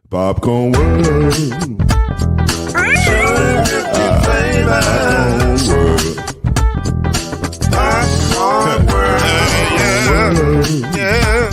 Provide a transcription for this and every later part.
Popcorn World. Popcorn World. Yeah.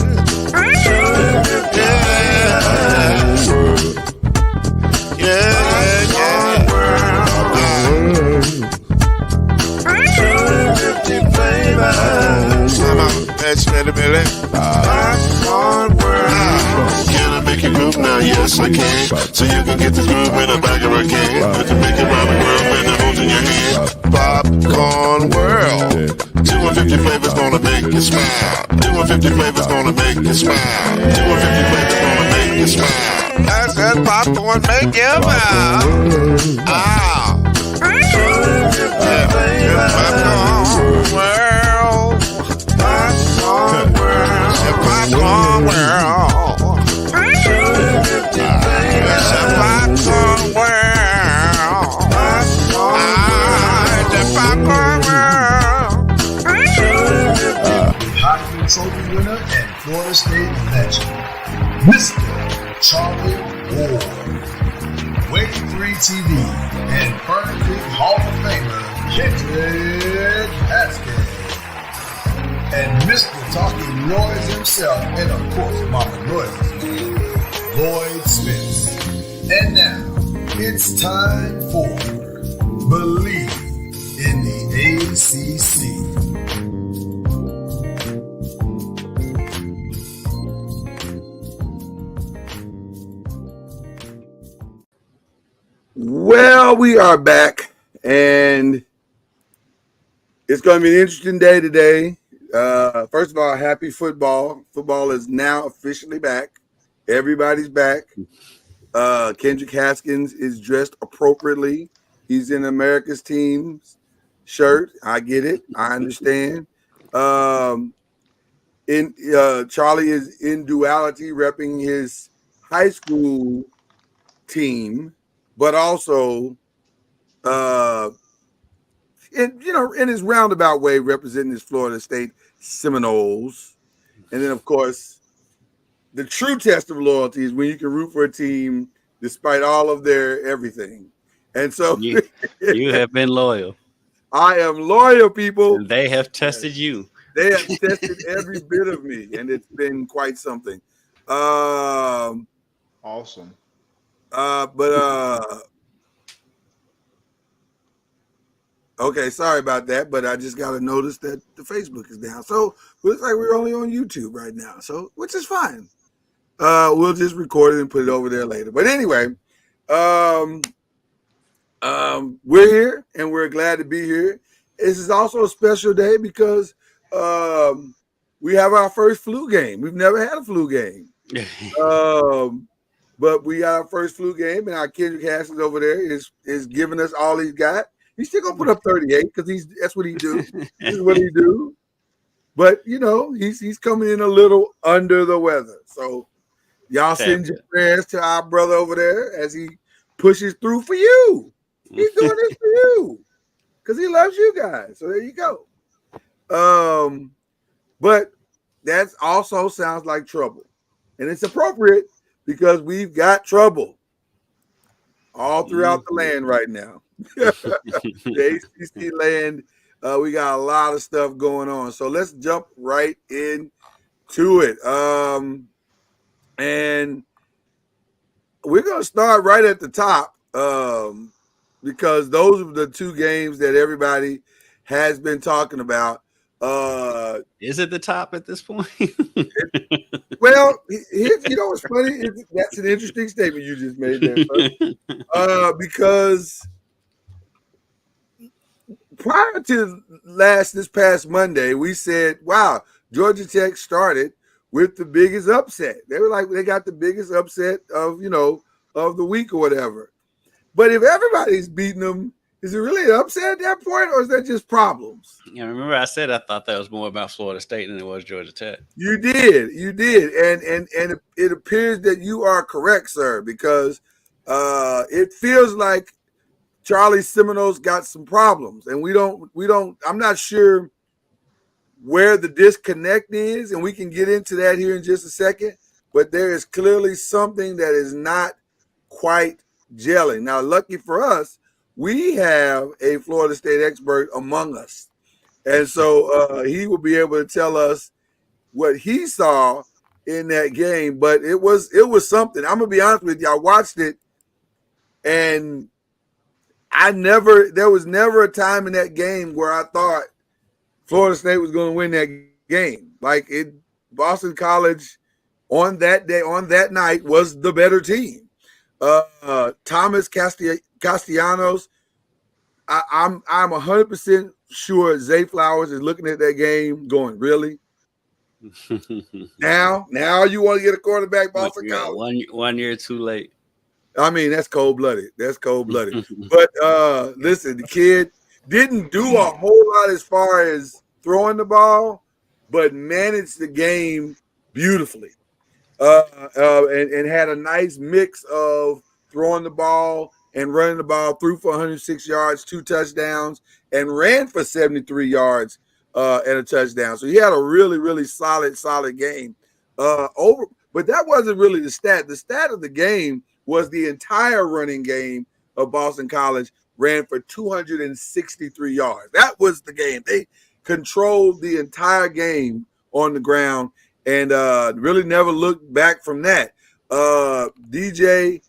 Can I make you groove now? Yes, I can. So you can get this groove in a bag of a can. I can make it round the world with the holes in your hand. Popcorn World. 250 flavors gonna make you smile. 250 flavors gonna make you smile. 250 flavors gonna make you smile. I said popcorn make you smile. Ah. Popcorn World. Popcorn World. Popcorn World. Popcorn World. The Popcorn World. Heisman Trophy winner and Florida State legend, Mr. Charlie Ward. Wave 3 TV and Fern Creek Hall of Famer, Kendrick Haskins. And Mr. Talking Noise himself, and of course Mama Noise's man, Lloyd Smith. And now, it's time for Believe in the ACC. Well, we are back, and it's going to be an interesting day today. First of all, happy football. Football is now officially back. Everybody's back. Kendrick Haskins is dressed appropriately. He's in America's team's shirt. I get it. I understand. Charlie is in duality, repping his high school team, but also, in his roundabout way, representing his Florida State Seminoles. And then, of course, the true test of loyalty is when you can root for a team despite all of their everything. And so you have been loyal. I am loyal, people. And they have tested you. They have tested every bit of me, and it's been quite something. Awesome. Okay, sorry about that, but I just got to notice that the Facebook is down. So it looks like we're only on YouTube right now, so which is fine. We'll just record it and put it over there later. But anyway, we're here, and we're glad to be here. This is also a special day because we have our first flu game. We've never had a flu game. But we got our first flu game, and our Kendrick Haskins over there is giving us all he's got. He's still gonna put up 38 because that's what he do. This is what he do. But he's coming in a little under the weather. So y'all send your prayers to our brother over there as he pushes through for you. He's doing this for you because he loves you guys. So there you go. But that also sounds like trouble, and it's appropriate because we've got trouble all throughout the land right now. The ACC land, we got a lot of stuff going on. So let's jump right into it. And we're going to start right at the top because those are the two games that everybody has been talking about. Is it the top at this point? Well, what's funny? That's an interesting statement you just made there, because prior to this past Monday, we said, wow, Georgia Tech started with the biggest upset. They were like, they got the biggest upset of the week or whatever. But if everybody's beating them, is it really an upset at that point, or is that just problems? Yeah, remember I said I thought that was more about Florida State than it was Georgia Tech. You did, and it appears that you are correct, sir, because it feels like Charlie Seminoles got some problems, and we don't. I'm not sure where the disconnect is, and we can get into that here in just a second. but there is clearly something that is not quite gelling. Now, lucky for us, we have a Florida State expert among us. And so he will be able to tell us what he saw in that game. But it was something. I'm gonna be honest with you. I watched it, and there was never a time in that game where I thought Florida State was going to win that game. Like Boston College on that day, on that night, was the better team. Thomas Castellanos, I'm 100% sure Zay Flowers is looking at that game going, really? Now you want to get a quarterback, Boston College? One year too late. I mean, that's cold-blooded. But listen, the kid didn't do a whole lot as far as throwing the ball, but managed the game beautifully. And had a nice mix of throwing the ball and running the ball, threw for 106 yards, 2 touchdowns, and ran for 73 yards and a touchdown. So he had a really, really solid game. But that wasn't really the stat. The stat of the game was the entire running game of Boston College ran for 263 yards. That was the game. They controlled the entire game on the ground and really never looked back from that. DJ,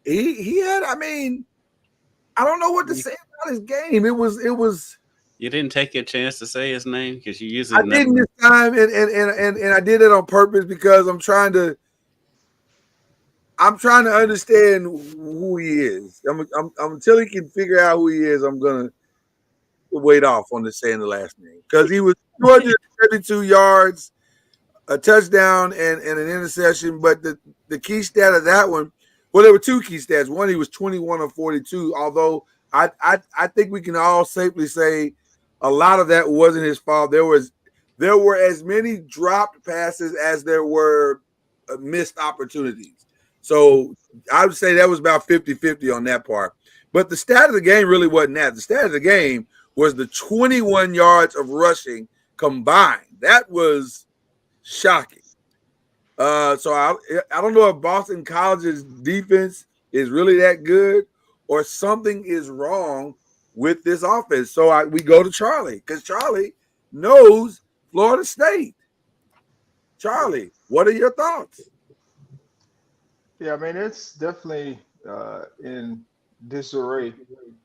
he had, I mean, I don't know what to say about his game. It was. You didn't take your chance to say his name because you usually. I didn't this time, and I did it on purpose because I'm trying to understand who he is. I'm until he can figure out who he is, I'm gonna wait off on the saying the last name because he was 232 yards, a touchdown, and an interception. But the key stat of that one, well, there were 2 key stats. One, he was 21 of 42. Although I think we can all safely say a lot of that wasn't his fault. There were as many dropped passes as there were missed opportunities. So I would say that was about 50-50 on that part. But the stat of the game really wasn't that. The stat of the game was the 21 yards of rushing combined. That was shocking. So I don't know if Boston College's defense is really that good or something is wrong with this offense. So we go to Charlie because Charlie knows Florida State. Charlie, what are your thoughts? Yeah, I mean, it's definitely in disarray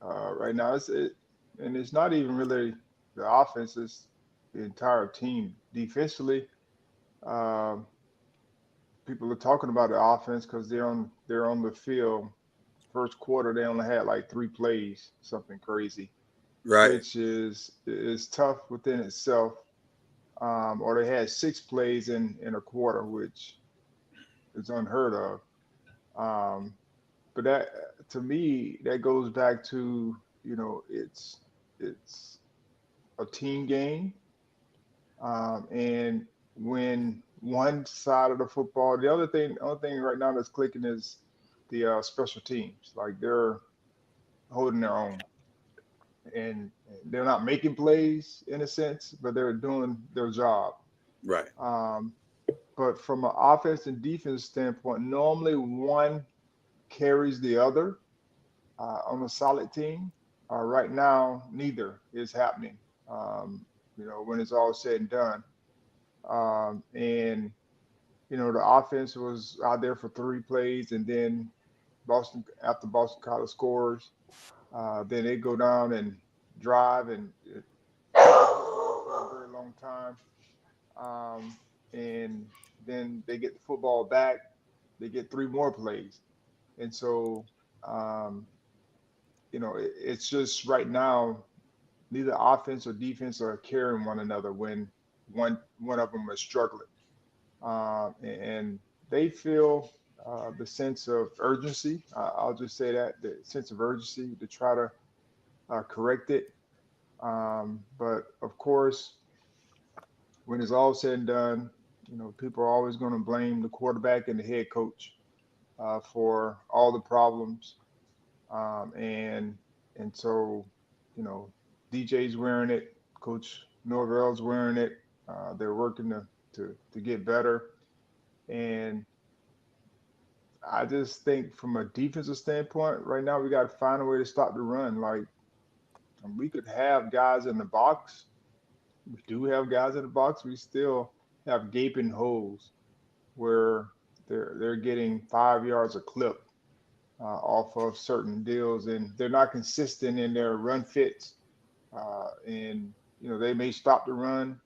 right now. And it's not even really the offense, it's the entire team. Defensively, people are talking about the offense because they're on the field. First quarter, they only had like 3 plays, something crazy, Right. which is tough within itself. Or they had 6 plays in a quarter, which is unheard of. But that, to me, that goes back to, it's a team game. And when one side of the football, the other thing right now that's clicking is the special teams. Like they're holding their own, and they're not making plays in a sense, but they're doing their job. Right. But from an offense and defense standpoint, normally one carries the other on a solid team. Right now, neither is happening. When it's all said and done, and the offense was out there for 3 plays, and then after Boston College scores, then they go down and drive and for a very long time, and then they get the football back. They get 3 more plays, and so it's just right now neither offense or defense are carrying one another when one of them is struggling, and they feel the sense of urgency. I'll just say that the sense of urgency to try to correct it. But of course, when it's all said and done, people are always going to blame the quarterback and the head coach for all the problems. And so, DJ's wearing it, Coach Norvell's wearing it. They're working to get better. And I just think from a defensive standpoint, right now we got to find a way to stop the run. Like we could have guys in the box. We do have guys in the box. We still have gaping holes where they're getting 5 yards a clip off of certain deals, and they're not consistent in their run fits. And they may stop the run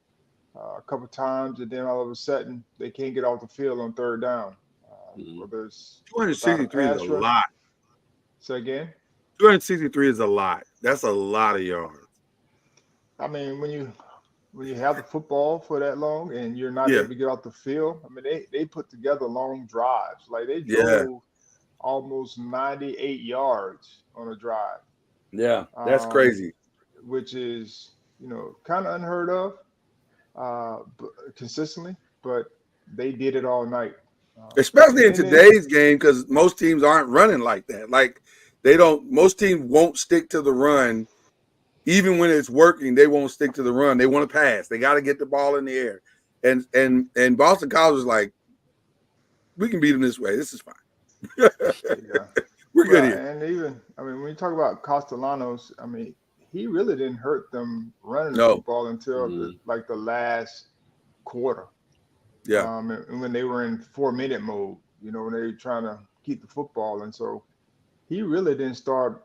a couple times, and then all of a sudden they can't get off the field on third down. Whether it's without a 263 is pass a rush. lot. Say again. 263 is a lot. That's a lot of yards. I mean, when you have the football for that long and you're not Yeah. able to get off the field, I mean, they put together long drives. Like they Yeah. drove almost 98 yards on a drive. Yeah, that's crazy. Which is, kind of unheard of consistently, but they did it all night. Especially in today's game, because most teams aren't running like that. Like most teams won't stick to the run. Even when it's working, they won't stick to the run. They want to pass. They got to get the ball in the air. And Boston College was like, we can beat them this way. This is fine. Yeah. We're good here. And even, when you talk about Castellanos, he really didn't hurt them running the No. football until the last quarter. Yeah. And when they were in 4-minute mode, when they were trying to keep the football. And so he really didn't start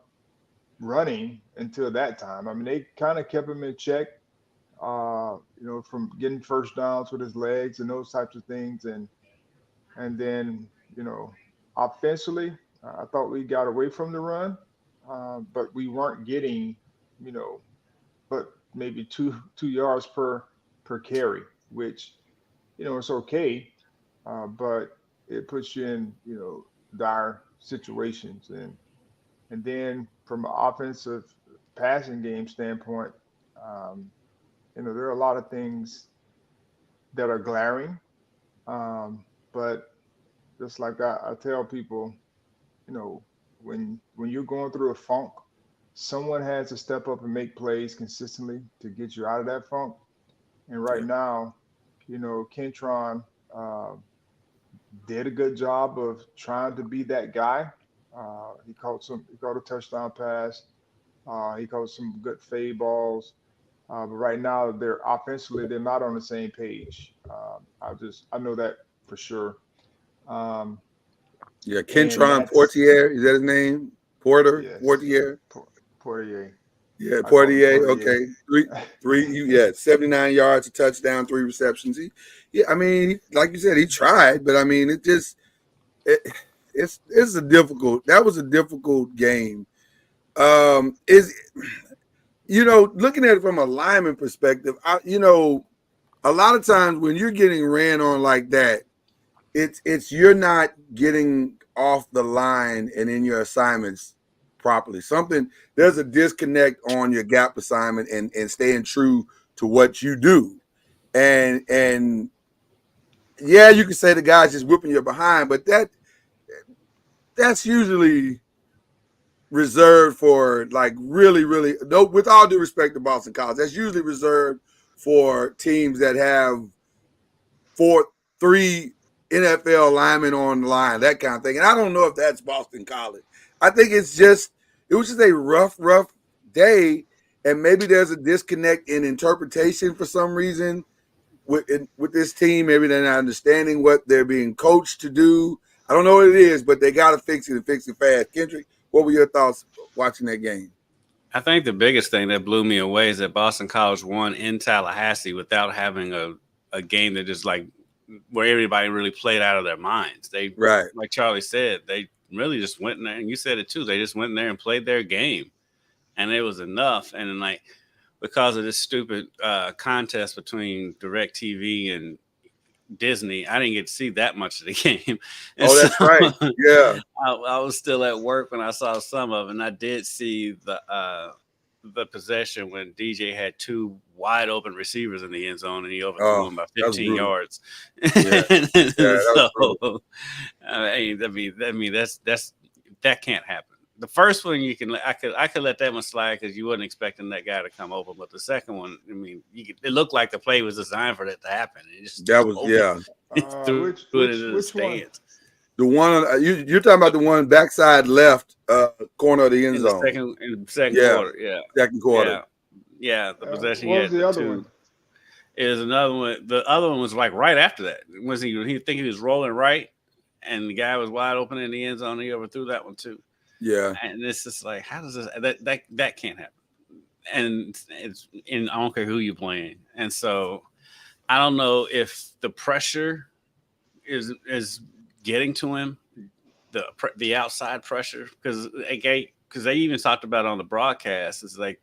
running until that time. They kind of kept him in check, from getting first downs with his legs and those types of things. And then, offensively, I thought we got away from the run, but we weren't getting, but maybe 2 yards per carry, which, it's okay, but it puts you in, dire situations. And then from an offensive passing game standpoint, there are a lot of things that are glaring, but just like I tell people, when you're going through a funk, someone has to step up and make plays consistently to get you out of that funk. And right now, Kentron did a good job of trying to be that guy. He caught a touchdown pass. He caught some good fade balls. But right now, they're not on the same page. I know that for sure. Kentron Portier, is that his name? Porter? Yes. Portier? Portier. Yeah, Portier. Okay. Three, 79 yards, a touchdown, 3 receptions. Like you said, he tried, but that was a difficult game. Looking at it from a lineman perspective, a lot of times when you're getting ran on like that, it's you're not getting off the line and in your assignments properly. There's a disconnect on your gap assignment and staying true to what you do. And yeah, you can say the guy's just whipping you behind, but that's usually reserved for really, really, with all due respect to Boston College, that's usually reserved for teams that have 3 NFL linemen on the line, that kind of thing. And I don't know if that's Boston College. I think it was just a rough day, and maybe there's a disconnect in interpretation for some reason with this team. Maybe they're not understanding what they're being coached to do. I don't know what it is, but they got to fix it and fix it fast. Kendrick, what were your thoughts watching that game? I think the biggest thing that blew me away is that Boston College won in Tallahassee without having a game that just where everybody really played out of their minds. Like Charlie said, they really just went in there, and you said it too. They just went in there and played their game, and it was enough. And then, because of this stupid contest between DirecTV and Disney, I didn't get to see that much of the game. That's right. Yeah, I was still at work when I saw some of it, and I did see the possession when DJ had 2 wide open receivers in the end zone, and he overthrew them by 15 yards. Yeah. That can't happen. the first one I could let that one slide because you wasn't expecting that guy to come over, but the second one, I mean, it looked like the play was designed for that to happen. Which one? The one you're talking about, the one backside left corner of the end zone. In the second quarter, second quarter. Yeah, the possession. What was the other one? Is another one. The other one was like right after that. Was he think he was rolling right, and the guy was wide open in the end zone. He overthrew that one too. Yeah, and it's just like, how does this that can't happen? And I don't care who you're playing. And so I don't know if the pressure is getting to him, the outside pressure, because they even talked about on the broadcast. It's like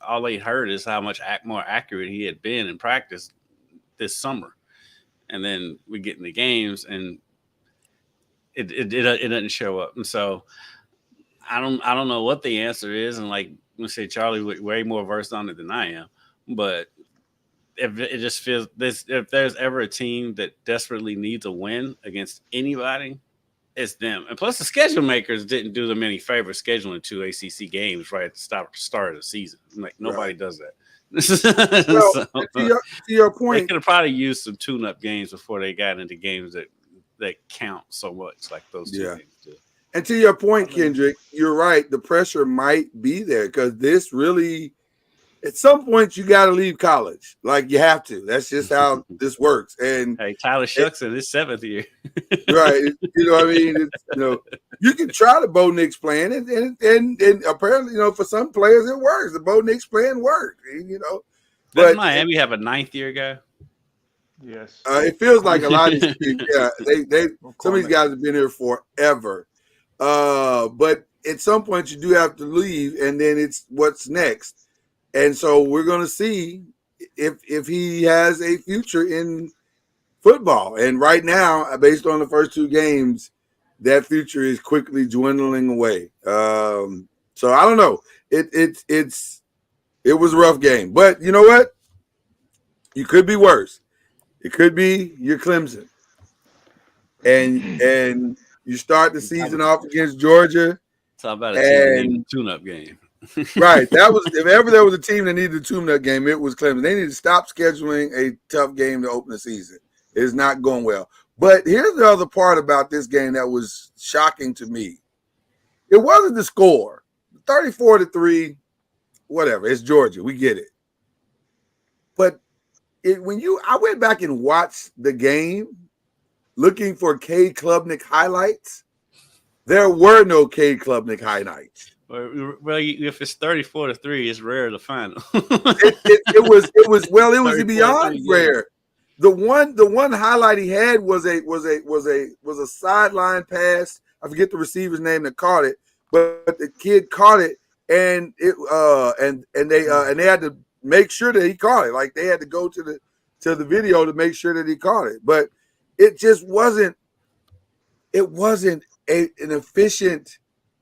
all they heard is how much more accurate he had been in practice this summer, and then we get in the games and it doesn't show up. And so I don't know what the answer is. And like we say, Charlie way more versed on it than I am, but if it just feels if there's ever a team that desperately needs a win against anybody, it's them. And plus, the schedule makers didn't do them any favor scheduling 2 ACC games right at the start of the season. Like nobody does that. Well, to your point, they could have probably used some tune-up games before they got into games that count so much, like those two games do. And to your point, Kendrick, you're right. The pressure might be there because this really, at some point, you got to leave college. Like you have to. That's just how this works. And hey, Tyler Shucks in his 7th year, right? You know what I mean? You can try the Bo Nix plan, and apparently, for some players it works. The Bo Nix plan worked. But does Miami have a 9th year guy? Yes. It feels like a lot of these people. Yeah, some of these guys have been here forever. But at some point you do have to leave, and then it's what's next. And so we're going to see if he has a future in football. And right now, based on the first 2 games, that future is quickly dwindling away. So I don't know. It was a rough game, but you know what? You could be worse. It could be you're Clemson, and you start the season off against Georgia. Talk about a tune-up game. Right. That was, if ever there was a team that needed a tune-up game, it was Clemson. They need to stop scheduling a tough game to open the season. It's not going well. But here's the other part about this game that was shocking to me. It wasn't the score. 34-3, whatever. It's Georgia. We get it. But I went back and watched the game looking for Cade Klubnik highlights. There were no Cade Klubnik highlights. Well, if it's 34-3, it's rare to find them. it was beyond rare. The one highlight he had was a sideline pass. I forget the receiver's name that caught it, but the kid caught it, and they had to make sure that he caught it. Like they had to go to the video to make sure that he caught it. But it just wasn't. It wasn't an efficient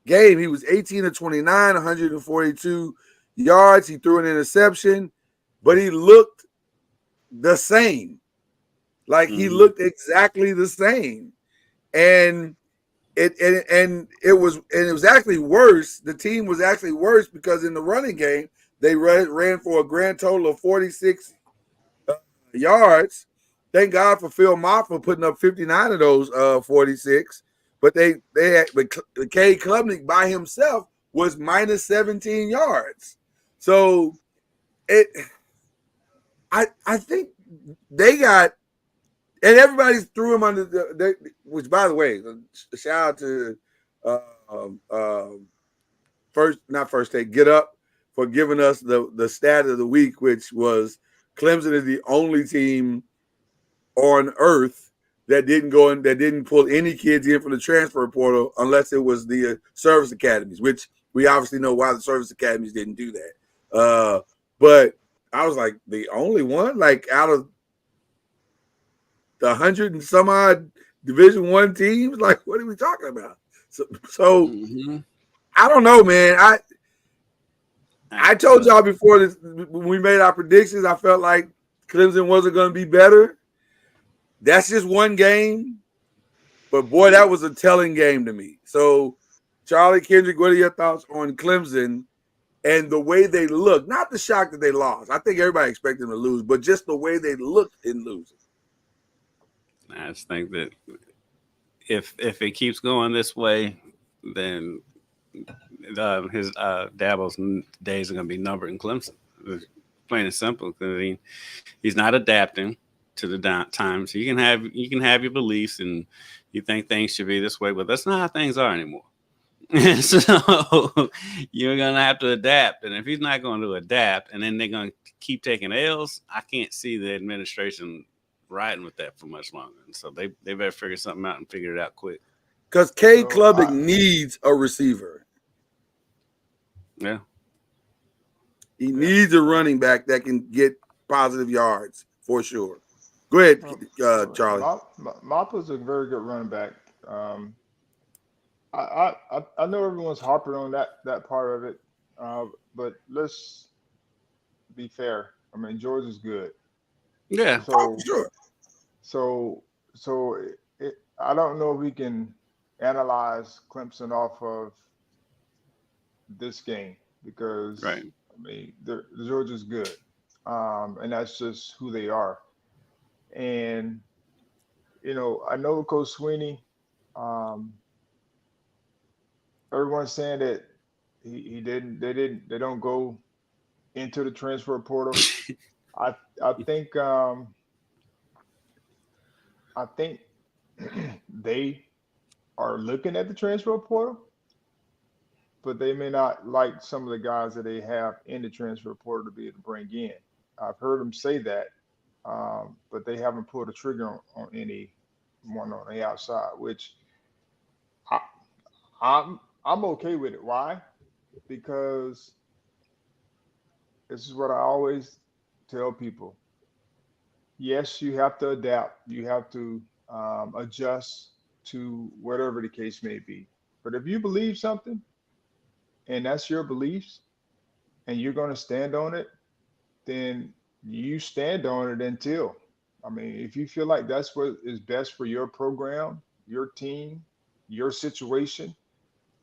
game. He was 18 of 29, 142 yards. He threw an interception, but he looked the same. Like he looked exactly the same. And it was actually worse. The team was actually worse because in the running game, they ran for a grand total of 46 yards. Thank God for Phil Mott for putting up 59 of those 46. But Cade Klubnik by himself was minus 17 yards. So I think they got, and everybody threw him under which, by the way, shout out to First Take, Get Up for giving us the stat of the week, which was Clemson is the only team on earth that didn't pull any kids in from the transfer portal unless it was the service academies, which we obviously know why the service academies didn't do that. But I was like, the only one, like out of the 100 and some odd Division I teams, like what are we talking about? So I don't know, man. I told y'all before this, when we made our predictions, I felt like Clemson wasn't going to be better. That's just one game, but boy, that was a telling game to me. So Charlie, Kendrick, what are your thoughts on Clemson and the way they look? Not the shock that they lost. I think everybody expected them to lose, but just the way they looked in losing. I just think that if it keeps going this way, then his Dabo's days are going to be numbered in Clemson. It's plain and simple, because he's not adapting to the times. You can have your beliefs and you think things should be this way, but that's not how things are anymore. So you're gonna have to adapt, and if he's not going to adapt, and then they're going to keep taking L's, I can't see the administration riding with that for much longer. And so they better figure something out and figure it out quick. Because Cade Klubnik needs a receiver. Yeah, he needs a running back that can get positive yards for sure. Go ahead, Charlie. Mapa's a very good running back. I know everyone's harping on that part of it, but let's be fair. I mean, George is good. Yeah. So sure. So I don't know if we can analyze Clemson off of this game, because right. I mean, the Georgia's good, and that's just who they are. And I know Coach Sweeney. Everyone's saying that they don't go into the transfer portal. I think they are looking at the transfer portal, but they may not like some of the guys that they have in the transfer portal to be able to bring in. I've heard them say that, but they haven't pulled a trigger on anyone on the outside, which I'm okay with it. Why? Because this is what I always tell people. Yes, you have to adapt. You have to adjust to whatever the case may be. But if you believe something, and that's your beliefs, and you're going to stand on it, then you stand on it until. I mean, if you feel like that's what is best for your program, your team, your situation,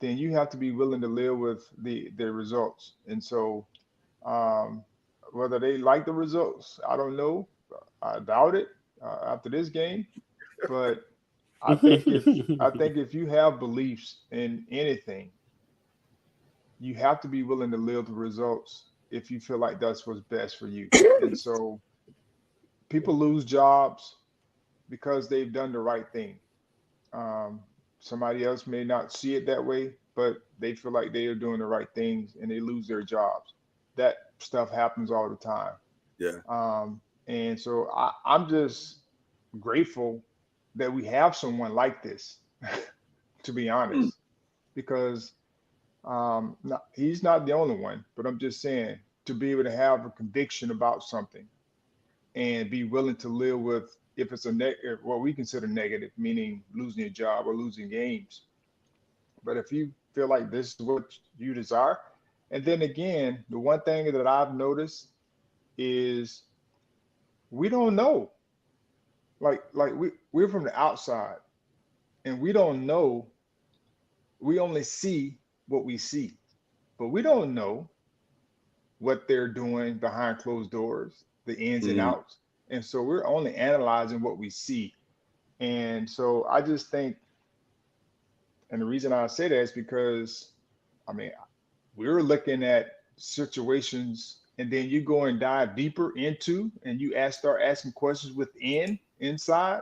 then you have to be willing to live with the results. And so whether they like the results, I don't know. I doubt it after this game. But I think if you have beliefs in anything, you have to be willing to live the results if you feel like that's what's best for you. And so people lose jobs because they've done the right thing. Somebody else may not see it that way, but they feel like they are doing the right things and they lose their jobs. That stuff happens all the time. Yeah. And so I'm just grateful that we have someone like this, to be honest, because he's not the only one, but I'm just saying, to be able to have a conviction about something and be willing to live with, if it's what we consider negative, meaning losing your job or losing games. But if you feel like this is what you desire, and then again, the one thing that I've noticed is we don't know. Like we're from the outside, and we don't know. We only see what we see, but we don't know what they're doing behind closed doors, the ins and outs. And so we're only analyzing what we see. And so I just think, and the reason I say that is because, I mean, we're looking at situations, and then you go and dive deeper into, and you start asking questions inside.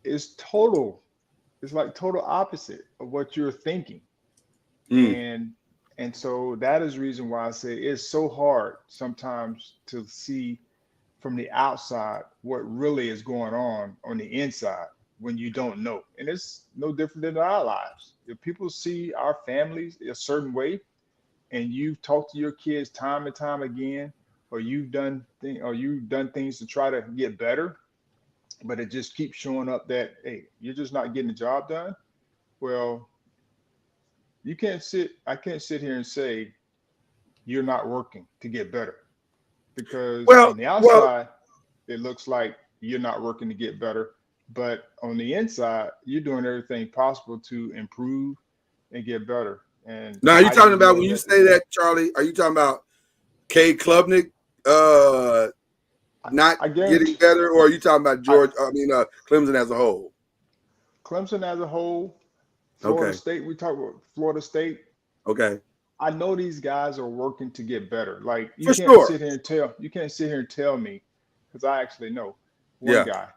It's like total opposite of what you're thinking. And so that is the reason why I say it's so hard sometimes to see from the outside what really is going on the inside when you don't know. And it's no different than our lives. If people see our families a certain way, and you've talked to your kids time and time again, or you've done things to try to get better, but it just keeps showing up that, hey, you're just not getting the job done. Well, I can't sit here and say you're not working to get better, because on the outside, it looks like you're not working to get better. But on the inside, you're doing everything possible to improve and get better. And now, are you talking about when you that, say that, Charlie? Are you talking about K. Klubnik not getting better, or are you talking about Clemson as a whole? Clemson as a whole, Florida State. We talk about Florida State. Okay. I know these guys are working to get better. Like you can't sit here and tell me, because I actually know one guy.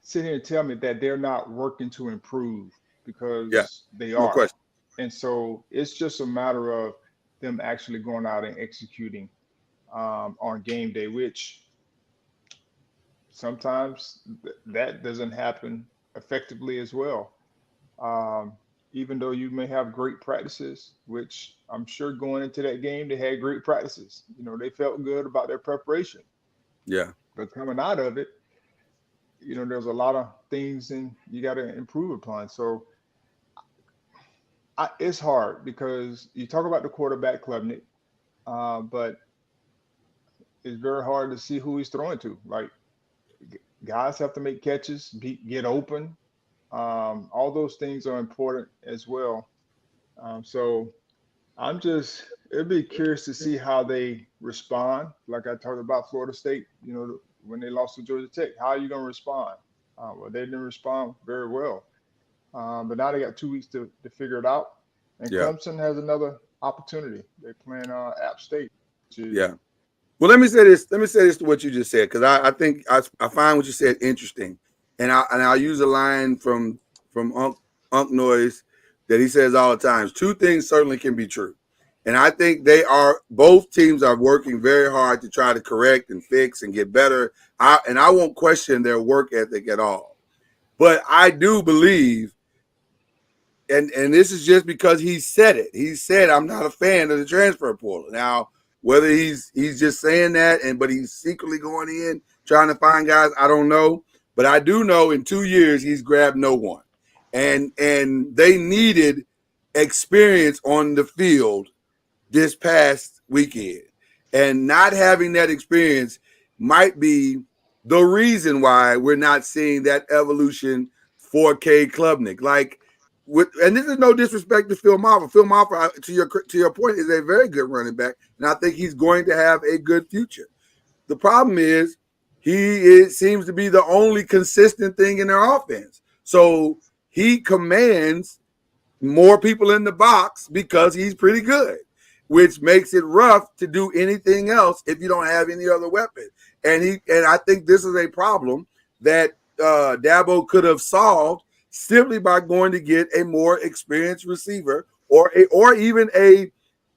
Sit here and tell me that they're not working to improve, because they are. No question. And so it's just a matter of them actually going out and executing on game day, which sometimes that doesn't happen effectively as well. Even though you may have great practices, which I'm sure going into that game, they had great practices. You know, they felt good about their preparation. Yeah. But coming out of it, you know, there's a lot of things and you got to improve upon. So it's hard because you talk about the quarterback, Klubnik, but it's very hard to see who he's throwing to. Like, guys have to make catches, get open. All those things are important as well. So it'd be curious to see how they respond. Like I talked about Florida State, you know, when they lost to Georgia Tech, how are you going to respond? Well, they didn't respond very well. But now they got 2 weeks to figure it out. And Clemson has another opportunity. They're playing App State. Well, let me say this to what you just said, because I think I find what you said interesting. And I'll use a line from Unc Noise that he says all the time. 2 things certainly can be true. And I think both teams are working very hard to try to correct and fix and get better. I won't question their work ethic at all. But I do believe, and this is just because he said it. He said, I'm not a fan of the transfer portal. Now, whether he's just saying that but he's secretly going in trying to find guys, I don't know. But I do know in 2 years he's grabbed no one. And they needed experience on the field this past weekend. And not having that experience might be the reason why we're not seeing that evolution for K. Klubnik. And this is no disrespect to Phil Maffa. Phil Maffa, to your point, is a very good running back, and I think he's going to have a good future. The problem is he seems to be the only consistent thing in their offense. So he commands more people in the box because he's pretty good, which makes it rough to do anything else if you don't have any other weapon. And I think this is a problem that Dabo could have solved simply by going to get a more experienced receiver or even a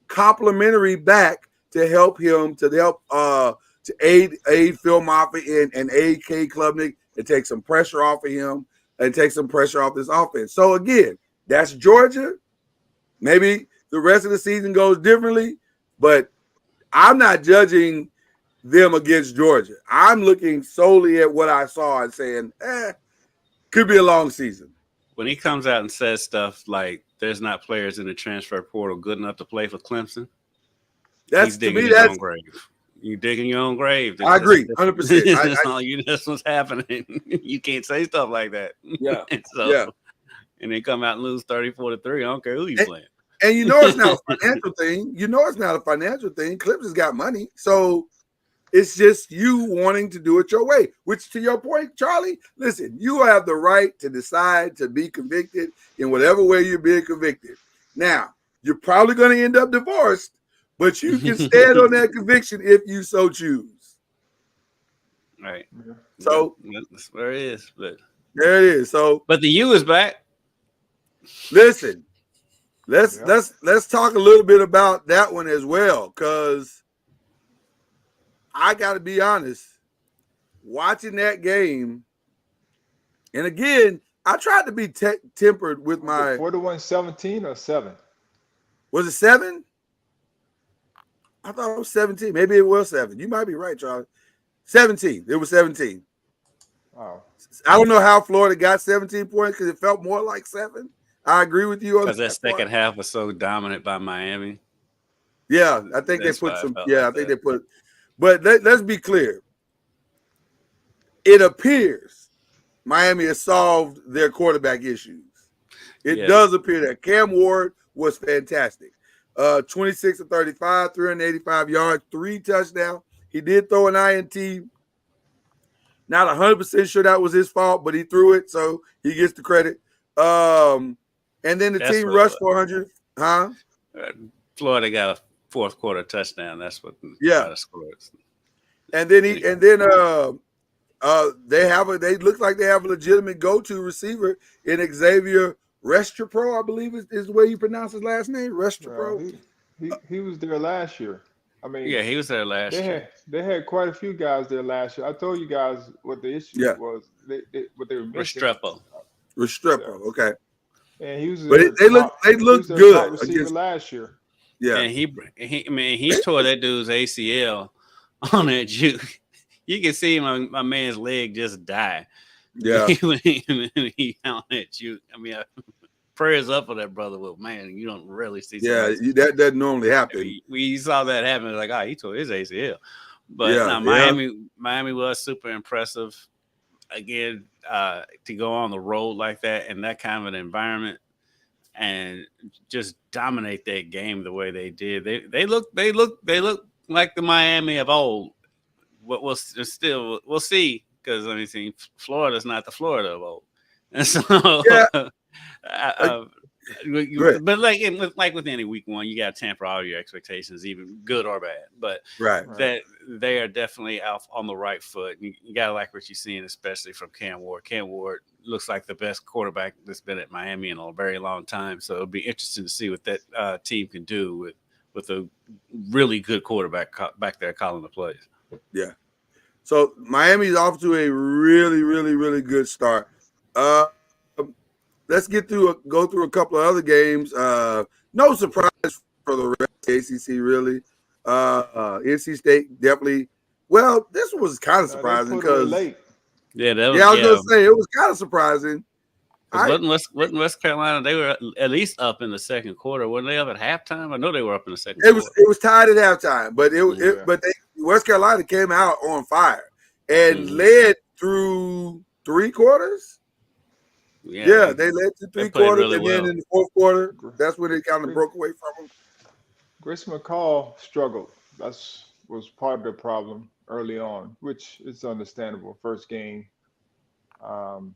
complimentary back to help him, to aid Phil Moffitt and aid K. Klubnik and take some pressure off of him and take some pressure off this offense. So again, that's Georgia. Maybe the rest of the season goes differently, but I'm not judging them against Georgia. I'm looking solely at what I saw and saying, could be a long season. When he comes out and says stuff like there's not players in the transfer portal good enough to play for Clemson, he's digging his own grave. You digging your own grave. I agree, 100%. That's what's happening. You can't say stuff like that. Yeah. And they come out and lose 34-3. I don't care who you playing. And you know it's not a financial thing. Clemson's got money. So it's just you wanting to do it your way, which to your point, Charlie, listen, you have the right to decide to be convicted in whatever way you're being convicted. Now, you're probably going to end up divorced, but you can stand on that conviction if you so choose. Right. So that's where it is. But there it is. So, but the U is back. Listen, let's talk a little bit about that one as well, because I got to be honest, watching that game, and again, I tried to be tempered with my 41-17 or 7. Was it 7? I thought it was 17. Maybe it was 7. You might be right, Charlie. 17. It was 17. Wow. I don't know how Florida got 17 points because it felt more like 7. I agree with you on that. Because that second half was so dominant by Miami. Yeah, I think they put some. Yeah, I think they put. But let's be clear. It appears Miami has solved their quarterback issues. It does appear that Cam Ward was fantastic. 26 of 35, 385 yards, 3 touchdowns. He did throw an INT. Not 100% sure that was his fault, but he threw it, so he gets the credit. And then the team rushed 400. Huh? Florida got a fourth quarter touchdown. That's what scored. And then they look like they have a legitimate go-to receiver in Xavier Restrepo, I believe is the way you pronounce his last name. Restrepo. He was there last year. I mean, yeah, he was there last year. They had quite a few guys there last year. I told you guys what the issue was. What they were missing. Restrepo, okay. And he was. But they look good against last year. Yeah, and he tore that dude's ACL on that juke. You can see my man's leg just die. Yeah, when he on that juke. I mean, prayers up for that brother. Well, man, you don't really see. Yeah, that doesn't normally happen. We saw that happen. Like, he tore his ACL. But Miami was super impressive. Again, to go on the road like that in that kind of an environment and just dominate that game the way they did. They look like the Miami of old. We'll see, because I mean, Florida's not the Florida of old, and so but like with any week one, you got to temper all your expectations, even good or bad. But that they are definitely out on the right foot. You got to like what you're seeing, especially from Cam Ward. Cam Ward looks like the best quarterback that's been at Miami in a very long time. So it'll be interesting to see what that team can do with a really good quarterback back there calling the plays. Yeah. So Miami's off to a really, really, really good start. Let's go through a couple of other games. No surprise for the rest of the ACC, really. NC State definitely. Well, this was kind of surprising because I was going to say it was kind of surprising. Wasn't West Carolina? They were at least up in the second quarter. Weren't they up at halftime? I know they were up in the second quarter. It was tied at halftime, but West Carolina came out on fire and led through 3 quarters. Yeah, they led to 3 quarters, really and then in the fourth quarter, that's when they kind of broke away from them. Grayson McCall struggled. That was part of the problem early on, which is understandable. First game with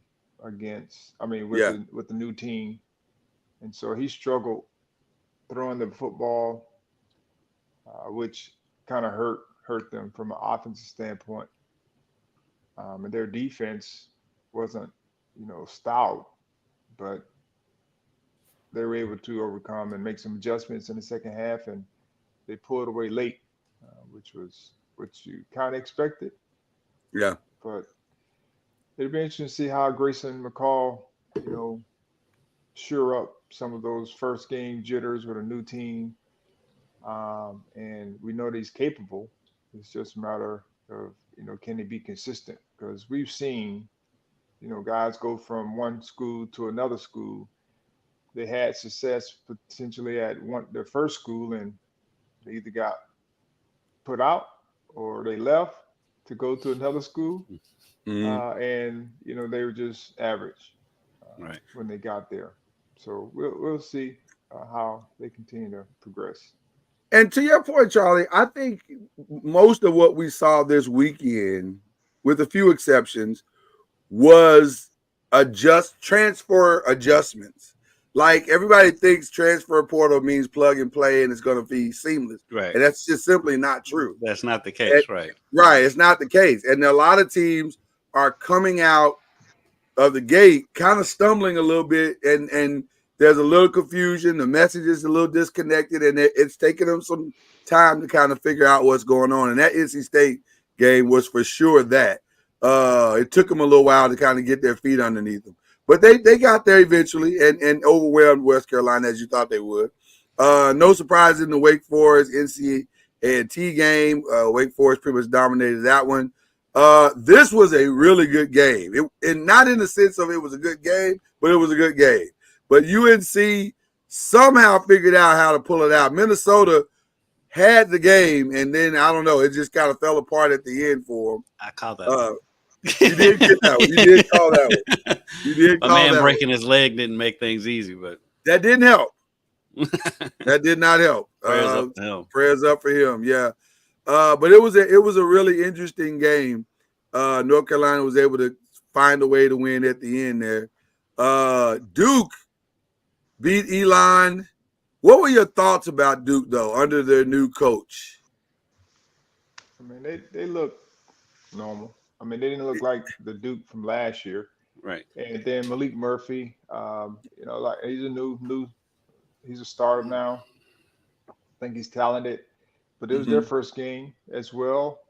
the new team, and so he struggled throwing the football, which kind of hurt them from an offensive standpoint. And their defense wasn't, stout, but they were able to overcome and make some adjustments in the second half, and they pulled away late, which was what you kind of expected. Yeah. But it'll be interesting to see how Grayson McCall, shore up some of those first game jitters with a new team. And we know that he's capable. It's just a matter of, can he be consistent? Because we've seen, guys go from one school to another school. They had success potentially at their first school, and they either got put out or they left to go to another school. And they were just average when they got there. So we'll see how they continue to progress. And to your point, Charlie, I think most of what we saw this weekend, with a few exceptions, was transfer adjustments. Like, everybody thinks transfer portal means plug and play and it's going to be seamless. Right. And that's just simply not true. That's not the case, right? Right. It's not the case. And a lot of teams are coming out of the gate kind of stumbling a little bit, and there's a little confusion. The message is a little disconnected, and it's taking them some time to kind of figure out what's going on. And that NC State game was for sure that. It took them a little while to kind of get their feet underneath them. But they got there eventually and overwhelmed West Carolina, as you thought they would. No surprise in the Wake Forest NC&T game. Wake Forest pretty much dominated that one. This was a really good game. And not in the sense of it was a good game, but it was a good game. But UNC somehow figured out how to pull it out. Minnesota had the game, and then, I don't know, it just kind of fell apart at the end for them. I call that. You did get that one. You did call that one. You did A call man that breaking one. his leg didn't make things easy, but That didn't help. That did not help. prayers up to him. Prayers up for him. Yeah. But it was a really interesting game. North Carolina was able to find a way to win at the end there. Duke beat Elon. What were your thoughts about Duke, though, under their new coach? I mean, they look normal. I mean, they didn't look like the Duke from last year. Right. And then Malik Murphy, like he's he's a starter now. I think he's talented. But it was their first game as well.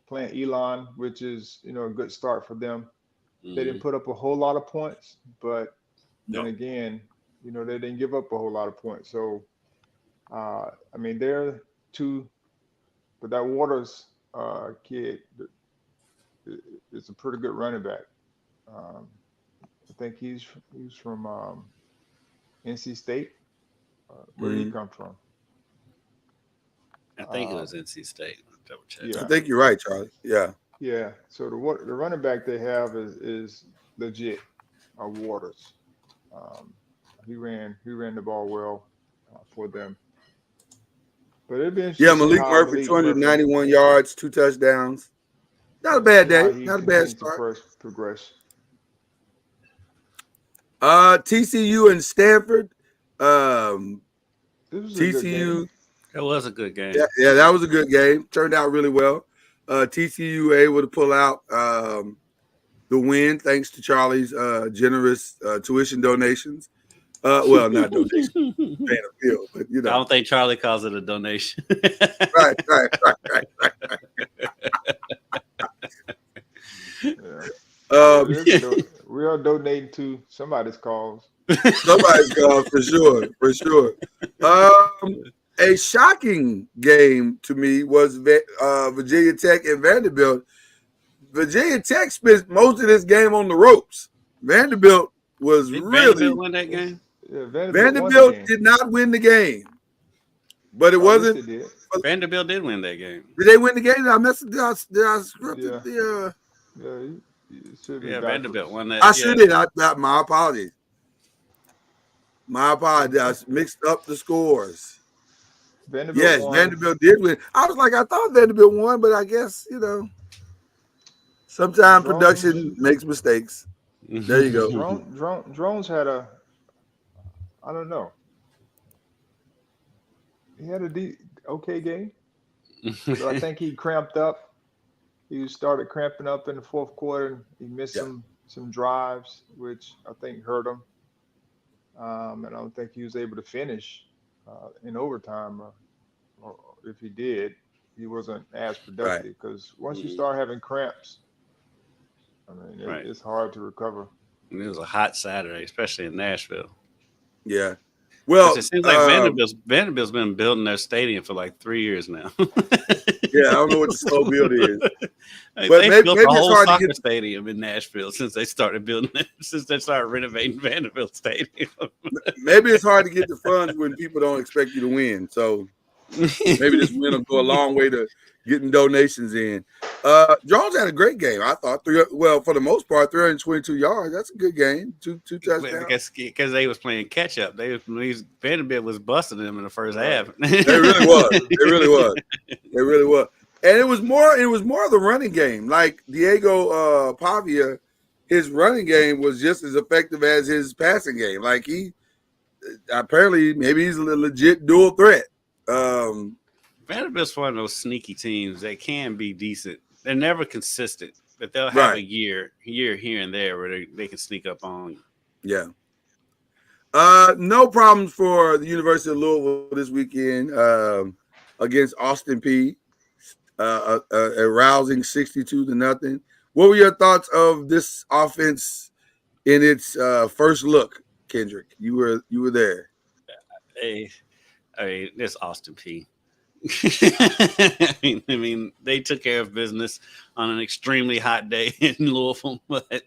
Playing Elon, which is, a good start for them. They didn't put up a whole lot of points, but then again, they didn't give up a whole lot of points. So, they're two, but that Waters kid is a pretty good running back. I think he's from NC State. Where did he come from? I think it was NC State. Double check. Yeah. I think you're right, Charlie. Yeah. Yeah. So the running back they have is legit. Waters. He ran the ball well for them. But it'd be interesting. Yeah, Malik Murphy, 291 yards, 2 touchdowns. Not a bad day. Not a bad start. Progress. TCU and Stanford. This was a good game. It was a good game. Yeah, that was a good game. Turned out really well. TCU able to pull out the win thanks to Charlie's generous tuition donations. Well, not donations, paying a bill, but I don't think Charlie calls it a donation. Right. Yeah. We are donating to somebody's cause. Somebody's cause for sure. A shocking game to me was Virginia Tech and Vanderbilt. Virginia Tech spent most of this game on the ropes. Vanderbilt was Vanderbilt win that game? Yeah, Vanderbilt did not win the game, but it wasn't. Vanderbilt did win that game. Did they win the game? Did I mess it? Did I script it? Yeah, Vanderbilt won that. I sure did. My apologies. I mixed up the scores. Vanderbilt won. Vanderbilt did win. I was like, I thought Vanderbilt won, but I guess, sometimes production makes mistakes. There you go. Drones had I don't know. He had a okay game. But I think he cramped up. He started cramping up in the fourth quarter. And he missed some drives, which I think hurt him. And I don't think he was able to finish in overtime. Or if he did, he wasn't as productive. Because once you start having cramps, it's hard to recover. And it was a hot Saturday, especially in Nashville. Yeah. Well, it seems like Vanderbilt's been building their stadium for like 3 years now. Yeah, I don't know what the slow build is. But But they built maybe a it's whole hard to soccer get. stadium in Nashville since they started building it, since they started renovating Vanderbilt Stadium. Maybe it's hard to get the funds when people don't expect you to win. So maybe this win will go a long way to getting donations in. Jones had a great game, I thought. For the most part, 322 yards. That's a good game. Two touchdowns. Because they was playing catch up. Vanderbilt was busting them in the first half. They really was. And it was more of the running game. Like Diego Pavia, his running game was just as effective as his passing game. Like he apparently maybe he's a legit dual threat. Vanderbilt's one of those sneaky teams that can be decent. They're never consistent, but they'll have a year here and there where they can sneak up on you. Yeah. No problems for the University of Louisville this weekend against Austin Peay. A rousing 62-0. What were your thoughts of this offense in its first look, Kendrick? You were there. This Austin Peay. I mean, they took care of business on an extremely hot day in Louisville, but I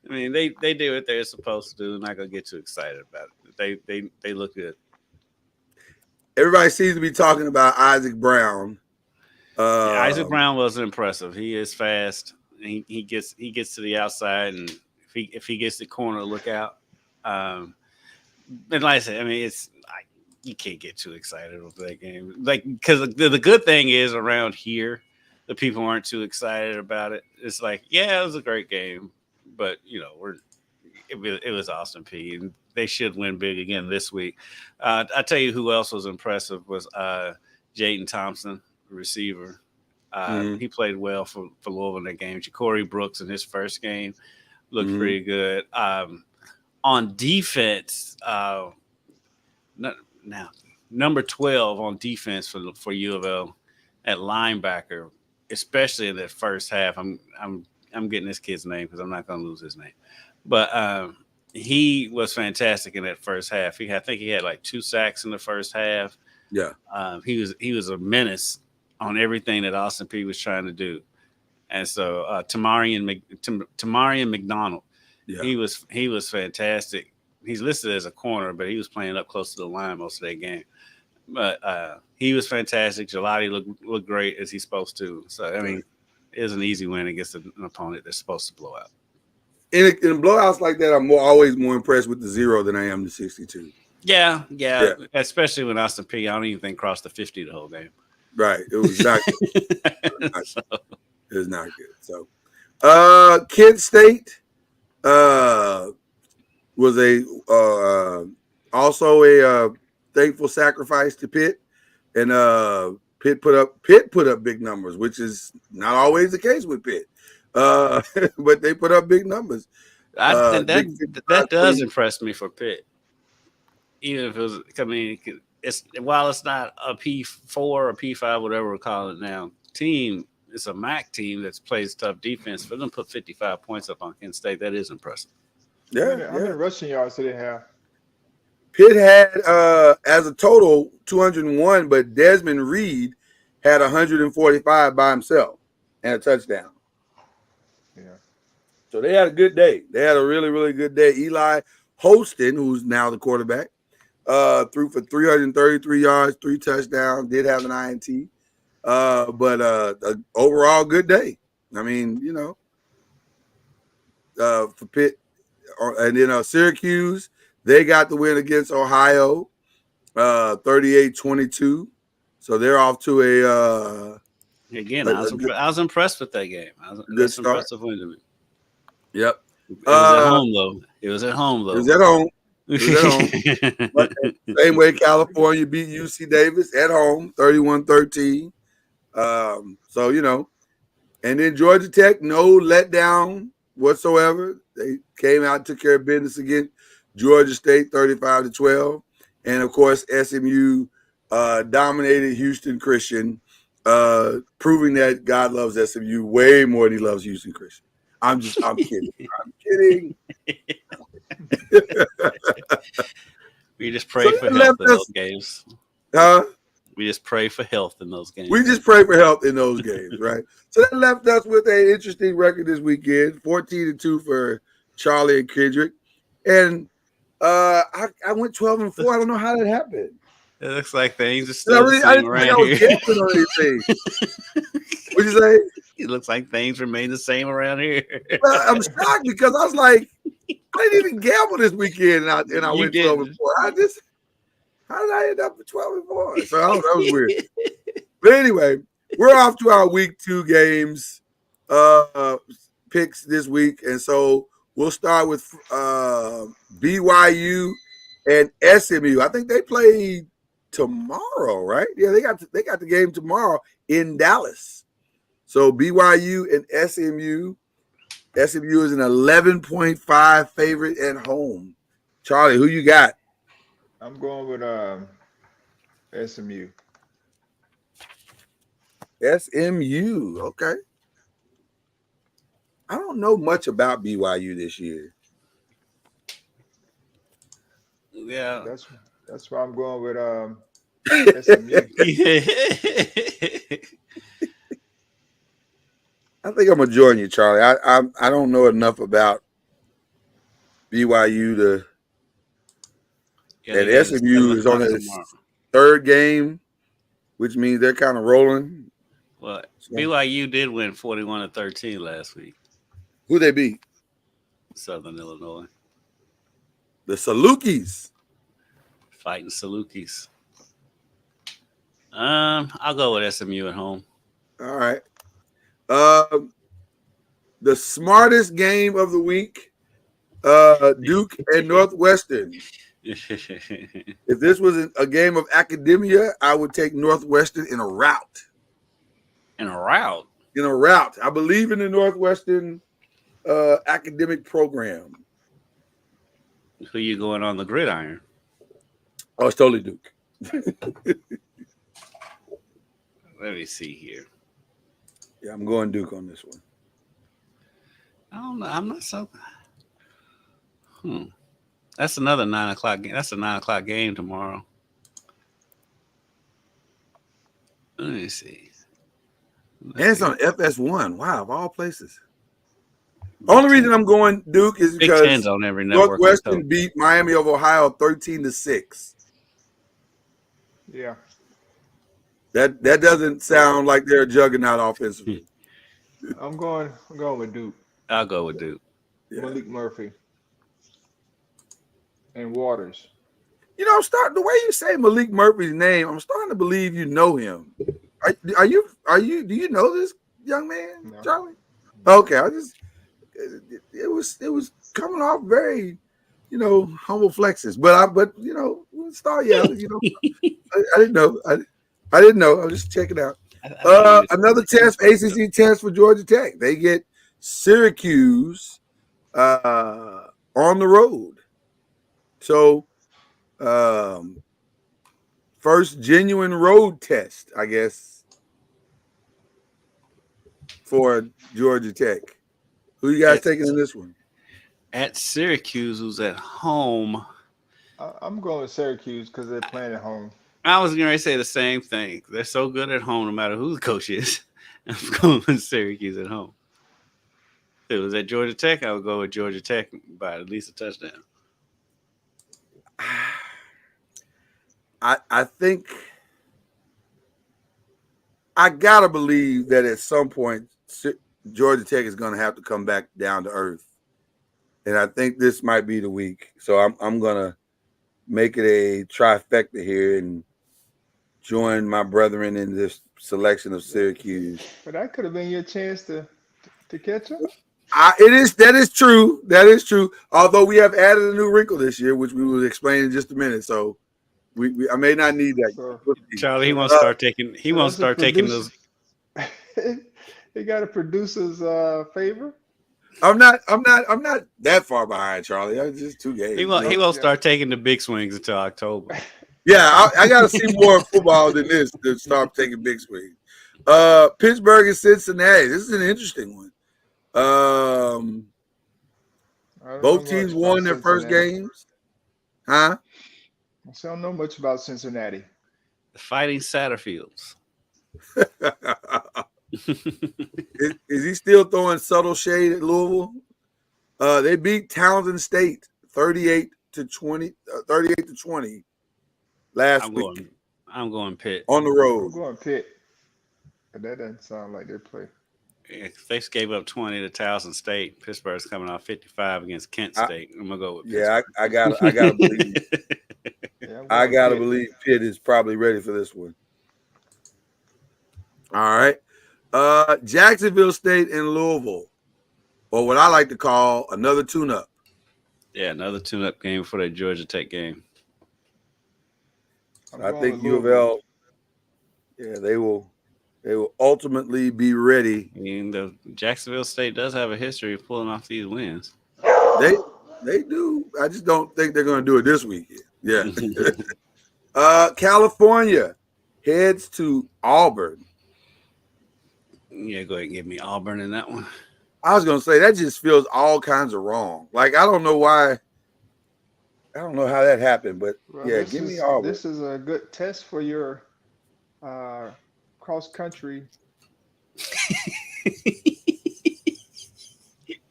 mean, they did what they're supposed to do. I'm not gonna get too excited about it. They look good. Everybody seems to be talking about Isaac Brown. Yeah, Isaac Brown was impressive. He is fast. He gets to the outside, and if he gets the corner, look out. And like I said, I mean, you can't get too excited with that game. Like, because the good thing is around here, the people aren't too excited about it. It's like, yeah, it was a great game, but it was Austin Peay, and they should win big again this week. I tell you who else was impressive was Jaden Thompson, receiver. He played well for Louisville in that game. Ja'Cory Brooks in his first game looked pretty good. On defense, now number 12 on defense for U of L at linebacker, especially in that first half. I'm getting this kid's name because I'm not going to lose his name, but he was fantastic in that first half. I think he had like 2 sacks in the first half. Yeah, he was a menace on everything that Austin Peay was trying to do, and so Tamarian McDonald, he was fantastic. He's listed as a corner, but he was playing up close to the line most of that game. But he was fantastic. Gelati looked great as he's supposed to. So I mean, it was an easy win against an opponent that's supposed to blow out. In blowouts like that, I'm always more impressed with the 0 than I am the 62. Yeah. Especially when Austin Peay, I don't even think crossed the 50 the whole game. Right. It was not good. It was not good. So Kent State was also a thankful sacrifice to Pitt. And Pitt put up big numbers, which is not always the case with Pitt. But they put up big numbers. That does impress me for Pitt. Even if it was, I mean, while it's not a P4 or P5, whatever we're calling it now, team, it's a MAC team that plays tough defense. For them to put 55 points up on Kent State, that is impressive. Yeah. How many rushing yards did they have? Pitt had, as a total, 201, but Desmond Reed had 145 by himself and a touchdown. Yeah. So they had a good day. They had a really, really good day. Eli Holston, who's now the quarterback, threw for 333 yards, 3 touchdowns, did have an INT. But an overall good day. I mean, for Pitt. And then Syracuse, they got the win against Ohio, 38-22. So they're off to a again. I was impressed with that game. That's an impressive win to me. Yep. It was at home though. It was at home. But same way California beat UC Davis at home, 31-13. So and then Georgia Tech, no letdown whatsoever. They came out and took care of business against Georgia State, 35-12. And of course, SMU dominated Houston Christian, proving that God loves SMU way more than he loves Houston Christian. I'm kidding. I'm kidding. We just pray for health in those games. We just pray for health in those games. We just pray for health in those games, right? So that left us with an interesting record this weekend, 14-2 for Charlie and Kendrick. And I went 12-4. I don't know how that happened. It looks like things are still the same around here. What'd you say? It looks like things remain the same around here. Well, I'm shocked because I was like, I didn't even gamble this weekend, and I went 12-4. How did I end up with 12-4? So that was weird. But anyway, we're off to our week 2 games picks this week, and so we'll start with BYU and SMU. I think they play tomorrow, right? Yeah, they got the game tomorrow in Dallas. So BYU and SMU. SMU is an 11.5 favorite at home. Charlie, who you got? I'm going with SMU. SMU, okay. I don't know much about BYU this year. Yeah, that's why I'm going with SMU. I think I'm gonna join you, Charlie. I don't know enough about BYU to. And SMU is on its 3rd game, which means they're kind of rolling. Well, BYU did win 41-13 last week. Who they beat? Southern Illinois. The Salukis. Fighting Salukis. I'll go with SMU at home. All right. The smartest game of the week, Duke and Northwestern. If this was a game of academia, I would take Northwestern in a rout. In a rout? In a rout. I believe in the Northwestern academic program. Who you going on the gridiron? Oh, it's totally Duke. Let me see here. Yeah, I'm going Duke on this one. I don't know. I'm not so. That's another 9 o'clock game. That's a 9 o'clock game tomorrow. Let me see. And it's on FS1. Wow, of all places. Only reason I'm going Duke is because on every network. Northwestern beat Miami of Ohio 13-6. Yeah. That doesn't sound like they're a juggernaut offensively. I'm going with Duke. I'll go with Duke. Yeah. Malik Murphy and Waters. You know, the way you say Malik Murphy's name, I'm starting to believe you know him. Do you know this young man, No. Charlie? Okay, it was coming off very, humble flexes. But star yeah, I didn't know. I didn't know. I was just checking out. Another test, ACC test for Georgia Tech. They get Syracuse on the road. So, first genuine road test, I guess, for Georgia Tech. Who you guys taking in this one? At Syracuse, who's at home. I'm going with Syracuse because they're playing at home. I was going to say the same thing. They're so good at home, no matter who the coach is. I'm going with Syracuse at home. If it was at Georgia Tech, I would go with Georgia Tech by at least a touchdown. I think I gotta believe that at some point Georgia Tech is going to have to come back down to earth, and I think this might be the week. So I'm gonna make it a trifecta here and join my brethren in this selection of Syracuse. But that could have been your chance to catch up. That is true. That is true. Although we have added a new wrinkle this year, which we will explain in just a minute. So I may not need that. So, Charlie, he wants to start taking. He wants to start taking those. He got a producer's favor. I'm not that far behind, Charlie. I'm just 2 games. He won't start taking the big swings until October. Yeah, I got to see more football than this to start taking big swings. Pittsburgh and Cincinnati. This is an interesting one. Both teams won their first games. Huh? I don't know much about Cincinnati. The Fighting Satterfields. Is he still throwing subtle shade at Louisville? They beat Townsend State 38-20 last week. I'm going Pitt on the road. I'm going Pitt. But that doesn't sound like they play. They gave up 20 to Towson State. Pittsburgh's coming off 55 against Kent State. I'm gonna go with Pittsburgh. Yeah, I gotta believe. I gotta believe Pitt is probably ready for this one. All right. Jacksonville State and Louisville, or what I like to call another tune-up. Yeah, another tune-up game for that Georgia Tech game. I think U of L, they will ultimately be ready. I mean, the Jacksonville State does have a history of pulling off these wins. They do. I just don't think they're going to do it this weekend. Yeah. California heads to Auburn. Yeah, go ahead and give me Auburn in that one. I was going to say, that just feels all kinds of wrong. Like, I don't know why. I don't know how that happened, but give me Auburn. This is a good test for your cross-country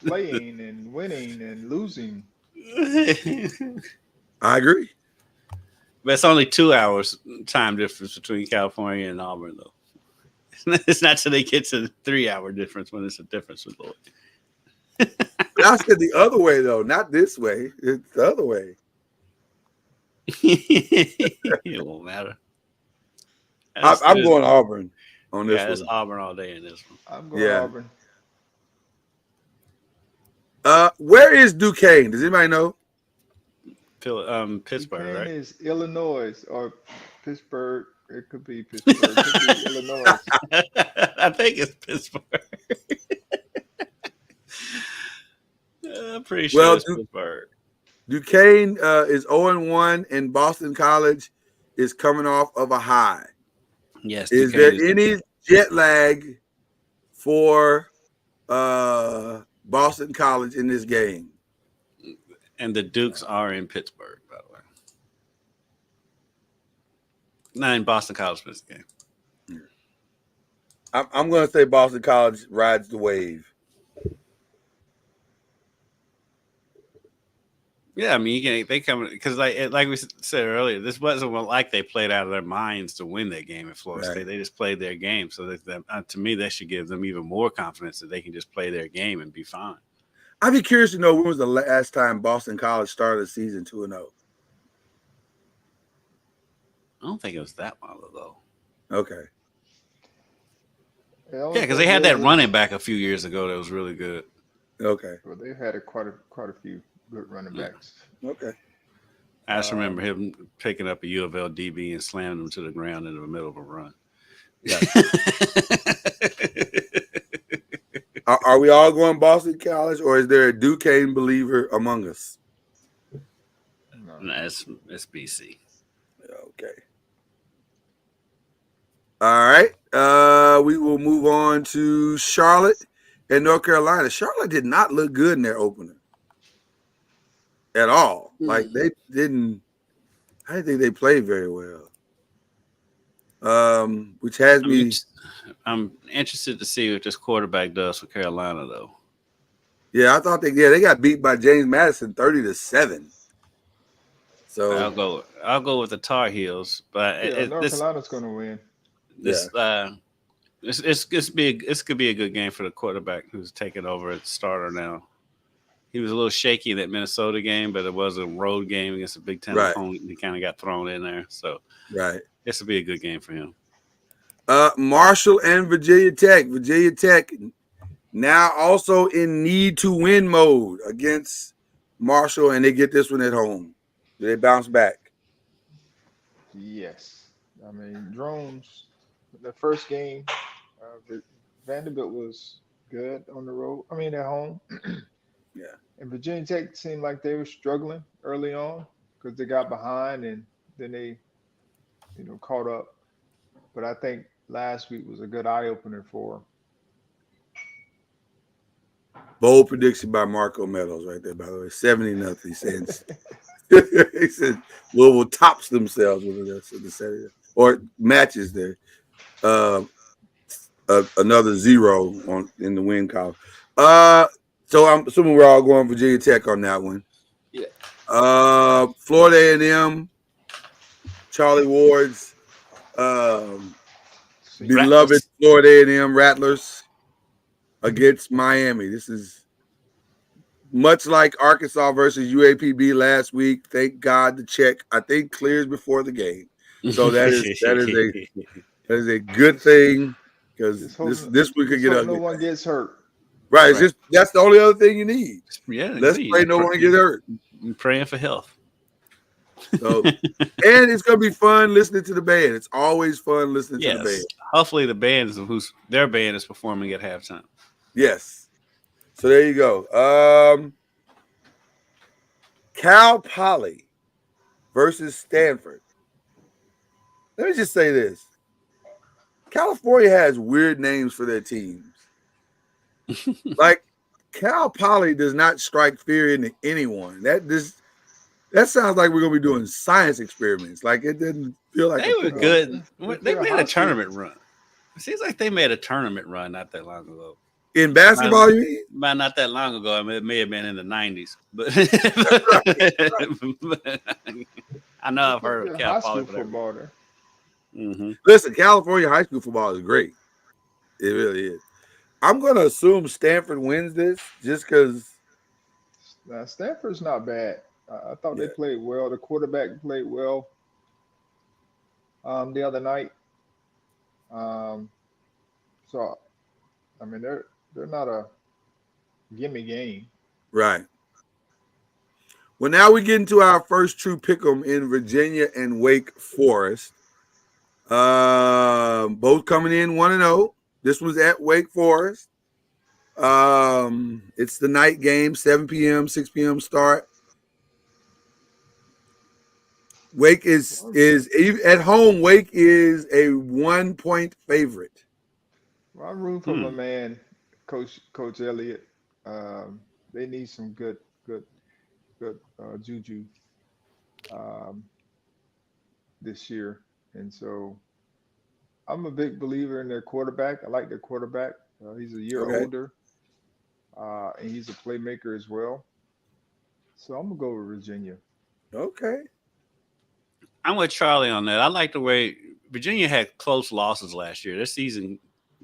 playing and winning and losing. I agree. But it's only 2 hours time difference between California and Auburn, though. It's not till they get to the 3-hour difference when it's a difference with Lloyd. But I said the other way though, not this way. It's the other way. It won't matter. I'm going Auburn on this Yeah, it's one. Auburn all day in this one. I'm going Auburn. Where is Duquesne? Does anybody know? Pittsburgh, Duquesne right? is Illinois or Pittsburgh. It could be Pittsburgh. It could be Illinois. I think it's Pittsburgh. I'm pretty sure it's Pittsburgh. Duquesne is 0-1, and Boston College is coming off of a high. Yes. Is there any jet lag for Boston College in this game? And the Dukes are in Pittsburgh, by the way. Not in Boston College for this game. I'm going to say Boston College rides the wave. Yeah, I mean, they come because like we said earlier, this wasn't like they played out of their minds to win that game at Florida State. They just played their game. So that, to me, that should give them even more confidence that they can just play their game and be fine. I'd be curious to know when was the last time Boston College started the season 2-0. I don't think it was that long ago. Okay. Yeah, because they had that running back a few years ago that was really good. Okay. Well, they've had quite a few good running backs. Okay. I just remember him picking up a U of L DB and slamming him to the ground in the middle of a run. Yeah. Are we all going Boston College, or is there a Duquesne believer among us? No, it's BC. Okay. All right. We will move on to Charlotte and North Carolina. Charlotte did not look good in their opener at all. Like they didn't. I didn't think they played very well. Which has me. I'm interested to see what this quarterback does for Carolina, though. Yeah, I thought they got beat by James Madison 30-7. So I'll go with the Tar Heels, but North Carolina's going to win. This could be a good game for the quarterback who's taking over at starter now. He was a little shaky in that Minnesota game, but it was a road game against a Big Ten opponent. He kind of got thrown in there, so this will be a good game for him. Marshall and Virginia Tech. Virginia Tech now also in need to win mode against Marshall, and they get this one at home. Do they bounce back? Yes. I mean, Drones, the first game, Vanderbilt was good on the road. I mean, at home. Yeah. And Virginia Tech seemed like they were struggling early on because they got behind and then they, caught up. But I think last week was a good eye-opener for them. Bold prediction by Marco Meadows right there, by the way. 70-0. He says. He said Louisville tops themselves with the Saturday or matches there. Another 0 in the win column. So I'm assuming we're all going Virginia Tech on that one. Yeah. Florida A&M, Charlie Ward's beloved Florida A&M Rattlers against Miami. This is much like Arkansas versus UAPB last week. Thank God the check, I think, clears before the game. So that is a good thing because this week could get ugly. No one gets hurt. Right. It's just that's the only other thing you need. Yeah. Let's pray no one gets hurt. I'm praying for health. So, and it's gonna be fun listening to the band. It's always fun listening to the band. Hopefully the band is their band is performing at halftime. Yes. So there you go. Cal Poly versus Stanford. Let me just say this. California has weird names for their teams. Like Cal Poly does not strike fear into anyone. That sounds like we're gonna be doing science experiments. Like it didn't feel like they were good. They made a tournament run. It seems like they made a tournament run not that long ago. In basketball, you mean? Not that long ago. I mean, it may have been in the 90s, but I know I've heard of Cal Poly. Football there. Listen, California high school football is great. It really is. I'm going to assume Stanford wins this just because. Stanford's not bad. I thought they Yeah. played well. The quarterback played well the other night. So I mean, they're not a gimme game. Right. Well, now we get into our first true pick'em in Virginia and Wake Forest. Both coming in 1-0. This was at Wake Forest. It's the night game, 7 p.m., 6 p.m. start. Wake is at home. Wake is a 1-point favorite. Well, I'm rooting for my man, Coach Elliott. They need some good juju this year, and so I'm a big believer in their quarterback. I like their quarterback. He's a year Okay. older, and he's a playmaker as well. So I'm gonna go with Virginia. Okay. I'm with Charlie on that. I like the way Virginia had close losses last year. This season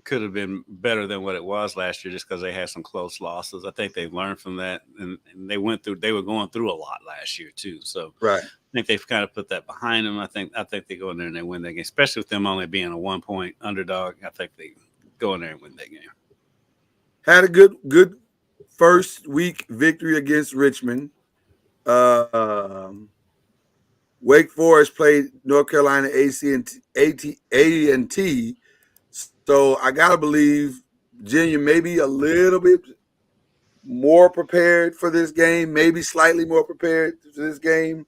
could have been better than what it was last year just because they had some close losses. I think they've learned from that, and they were going through a lot last year too. So Right. I think they've kind of put that behind them. I think they go in there and they win that game, especially with them only being a 1-point underdog. I think they go in there and win that game. Had a good first week victory against Richmond. Wake Forest played North Carolina A&T. So I gotta believe Virginia maybe a little bit more prepared for this game, maybe slightly more prepared for this game,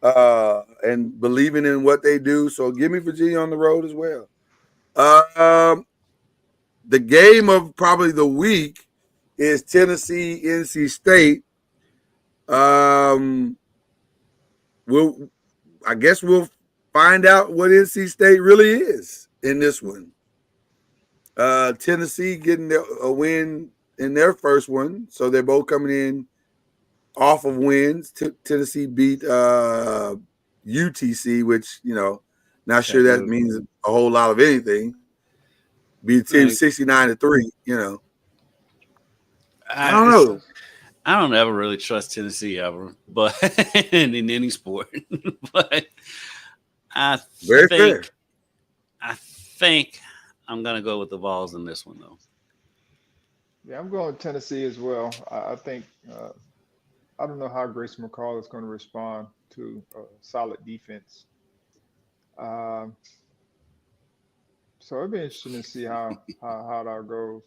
and believing in what they do. So give me Virginia on the road as well. The game of probably the week is Tennessee NC State. I guess we'll find out what NC State really is in this one. Tennessee getting a win in their first one, so they're both coming in off of wins. Tennessee beat UTC, which not sure that means a whole lot of anything. Beat team 69-3. I don't know. I don't ever really trust Tennessee ever, but in any sport. But I think I'm gonna go with the Vols in this one though. Yeah, I'm going with Tennessee as well. I think I don't know how Grace McCall is going to respond to a solid defense. So it'll be interesting to see how that goes.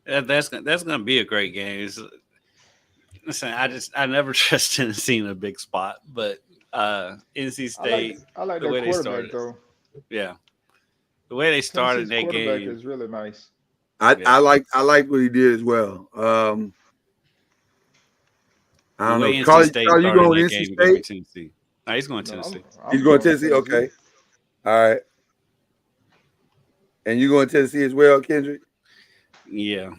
That's gonna be a great game. Listen, I never trust Tennessee in a big spot, but NC State. I like the their way they quarterback started, though. Yeah, the way they started Tennessee's that quarterback game is really nice. I like what he did as well. I don't know. NC Carl, State you started going that NC game going State? Tennessee. No, he's going Tennessee. He's going Tennessee. Okay. All right. And you going Tennessee as well, Kendrick? Yeah.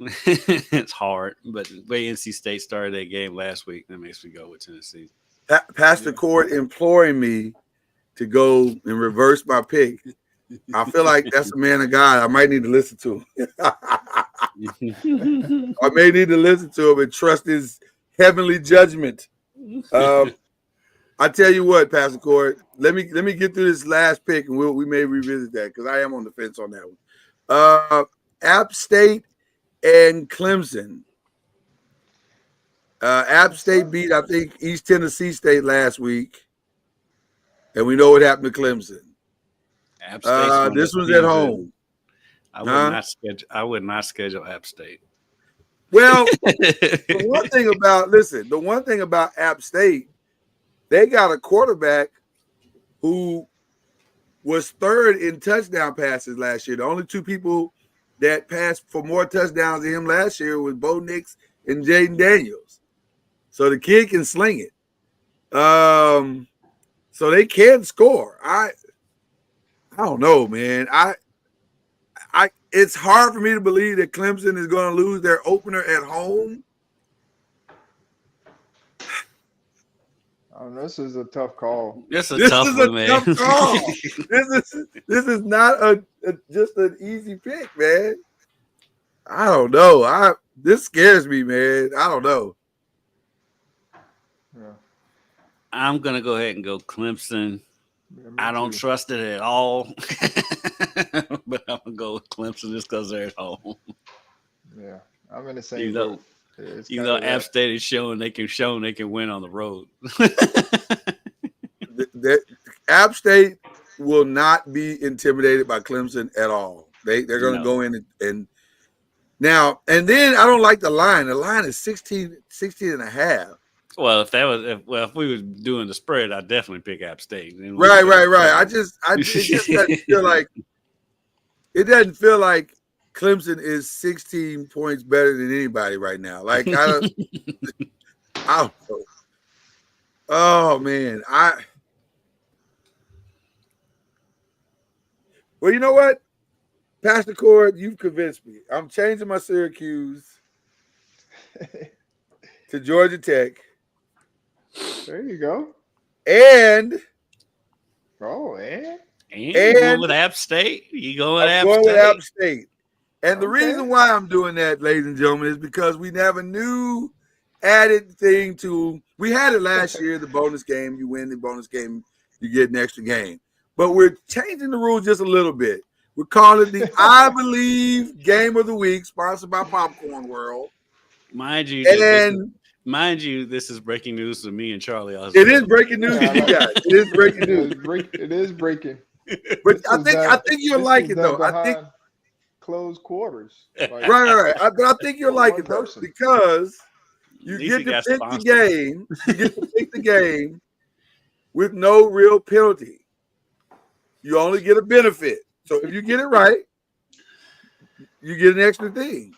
It's hard, but the way NC State started that game last week, that makes me go with Tennessee. Pastor Court imploring me to go and reverse my pick. I feel like that's a man of God. I might need to listen to him. I may need to listen to him and trust his heavenly judgment. I tell you what, Pastor Court, let me get through this last pick and we may revisit that because I am on the fence on that one. App State and Clemson. App State beat, I think, East Tennessee State last week, and we know what happened to Clemson. This was at home. I would not schedule App State. Well, the one thing about App State, they got a quarterback who was third in touchdown passes last year. The only two people that passed for more touchdowns than him last year was Bo Nix and Jaden Daniels. So the kid can sling it. So they can score. I don't know, man. It's hard for me to believe that Clemson is going to lose their opener at home. This is a tough call. This is This tough is one, a man. tough call. This is not just an easy pick, man. I don't know. This scares me, man. I don't know. Yeah. I'm gonna go ahead and go Clemson. Yeah, I don't too. trust it at all, but I'm gonna go with Clemson just because they're at home. Yeah, I'm in the same You know, boat. It's you kinda know, App that. State is showing they can win on the road. App State will not be intimidated by Clemson at all. They're going to go in and now, and then I don't like the line. The line is 16 and a half. Well, if we were doing the spread, I'd definitely pick App State. Right. It just doesn't feel like Clemson is 16 points better than anybody right now. Like I don't know. Oh man, well, you know what, Pastor Cord, you've convinced me. I'm changing my Syracuse to Georgia Tech. There you go. And you going with App State? You going I'm going with App State. And the reason why I'm doing that, ladies and gentlemen, is because we have a new added thing to. We had it last year, the bonus game. You win the bonus game, you get an extra game. But we're changing the rules just a little bit. We're calling it the I Believe Game of the Week, sponsored by Popcorn World. Mind you, this is breaking news to me and Charlie. It is breaking news to you guys. It is breaking news. It is breaking. But I think you'll like it though. I think closed quarters. Like, right. But I think you'll like it though, because you get to pick the game. You get to pick the game with no real penalty. You only get a benefit. So if you get it right, you get an extra thing.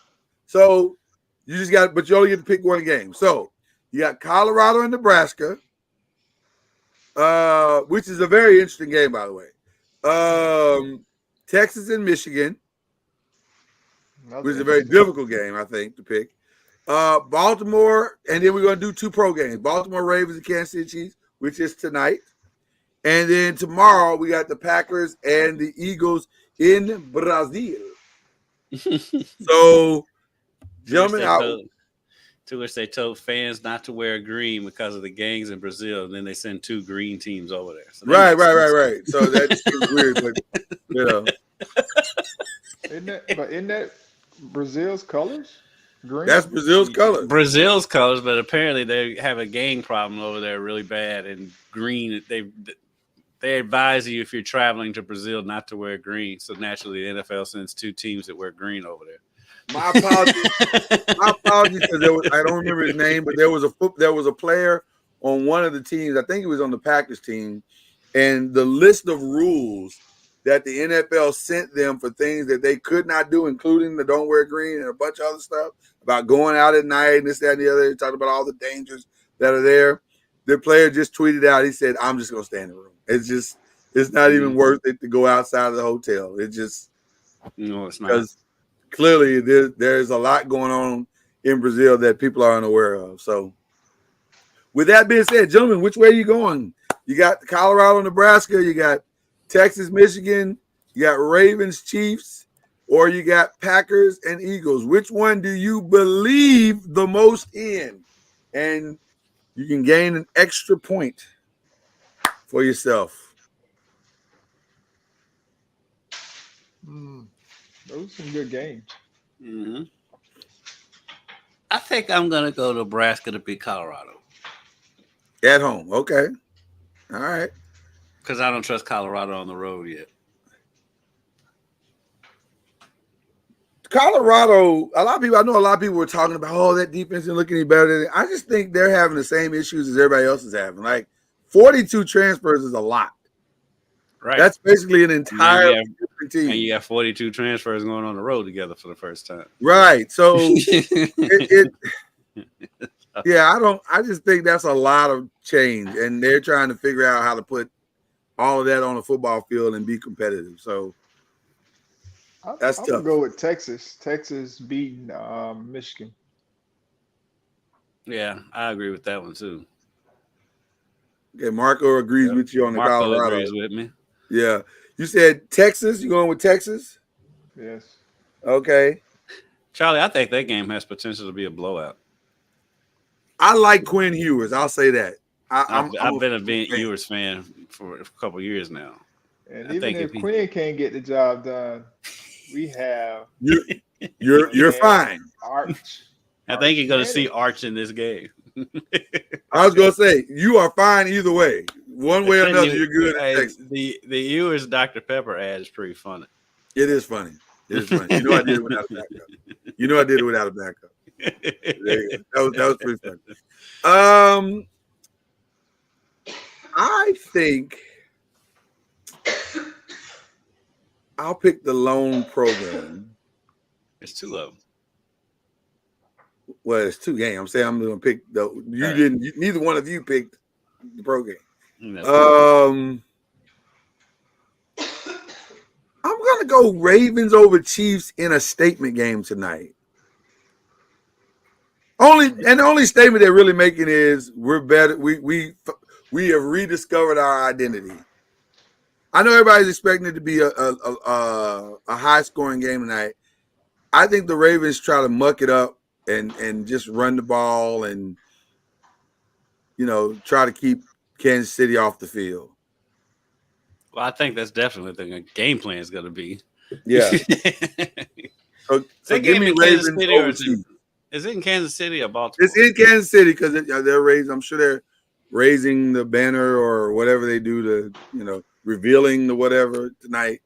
So you just but you only get to pick one game. So you got Colorado and Nebraska, which is a very interesting game, by the way. Texas and Michigan, which is a very difficult game, I think, to pick. Baltimore, and then we're going to do two pro games. Baltimore Ravens and Kansas City Chiefs, which is tonight. And then tomorrow we got the Packers and the Eagles in Brazil. So, gentlemen, to which they told fans not to wear green because of the gangs in Brazil, and then they send two green teams over there. So right. So that's weird, but you know, isn't that Brazil's colors? Green. That's Brazil's colors. Brazil's colors, but apparently they have a gang problem over there really bad. And green, they advise you if you're traveling to Brazil not to wear green. So naturally, the NFL sends two teams that wear green over there. My apologies, because I don't remember his name, but there was a player on one of the teams. I think he was on the Packers team, and the list of rules that the NFL sent them for things that they could not do, including the don't wear green and a bunch of other stuff about going out at night and this, that, and the other. Talking about all the dangers that are there. The player just tweeted out. He said, "I'm just gonna stay in the room. It's not even worth it to go outside of the hotel. It's not." Because clearly there's a lot going on in Brazil that people are unaware of. So, with that being said, gentlemen, which way are you going? You got Colorado, Nebraska. You got Texas, Michigan. You got Ravens, Chiefs, or you got Packers and Eagles. Which one do you believe the most in? And you can gain an extra point for yourself. Those are some good games. Mm-hmm. I think I'm going to go Nebraska to beat Colorado. At home. Okay. All right. Because I don't trust Colorado on the road yet. Colorado, I know a lot of people were talking about, that defense isn't looking any better. I just think they're having the same issues as everybody else is having. Like 42 transfers is a lot. Right. That's basically an entire different team. And you got 42 transfers going on the road together for the first time. Right. So I just think that's a lot of change. And they're trying to figure out how to put all of that on a football field and be competitive. So that's tough. I'm gonna go with Texas. Texas beating Michigan. Yeah, I agree with that one too. Okay, Marco agrees with you on the Marco Colorado. agrees with me. Yeah. You said Texas. You going with Texas? Yes. Okay. Charlie, I think that game has potential to be a blowout. I like Quinn Ewers. I'll say that. I've been a Ewers fan for a couple years now. And I even think if Quinn can't get the job done, we have you're fine. Arch. I think you're going to see Arch in this game. I was going to say you are fine either way. One way or another, you're good. The Ewers Dr. Pepper ad is pretty funny. It is funny. It is funny. You know I did it without a backup. You know I did it without a backup. There you go. That was pretty funny. I think I'll pick the loan program. It's too low. Well, it's 2 games. I'm saying I'm going to pick the. Neither one of you picked the pro game. No. I'm going to go Ravens over Chiefs in a statement game tonight. The only statement they're really making is we're better. We have rediscovered our identity. I know everybody's expecting it to be a high scoring game tonight. I think the Ravens try to muck it up and just run the ball and try to keep Kansas City off the field. Well, I think that's definitely the game plan is going to be. Yeah. so give me Ravens over Chiefs. Is it in Kansas City or Baltimore? It's in Kansas City because they're raising. I'm sure they're raising the banner or whatever they do to, revealing the whatever tonight.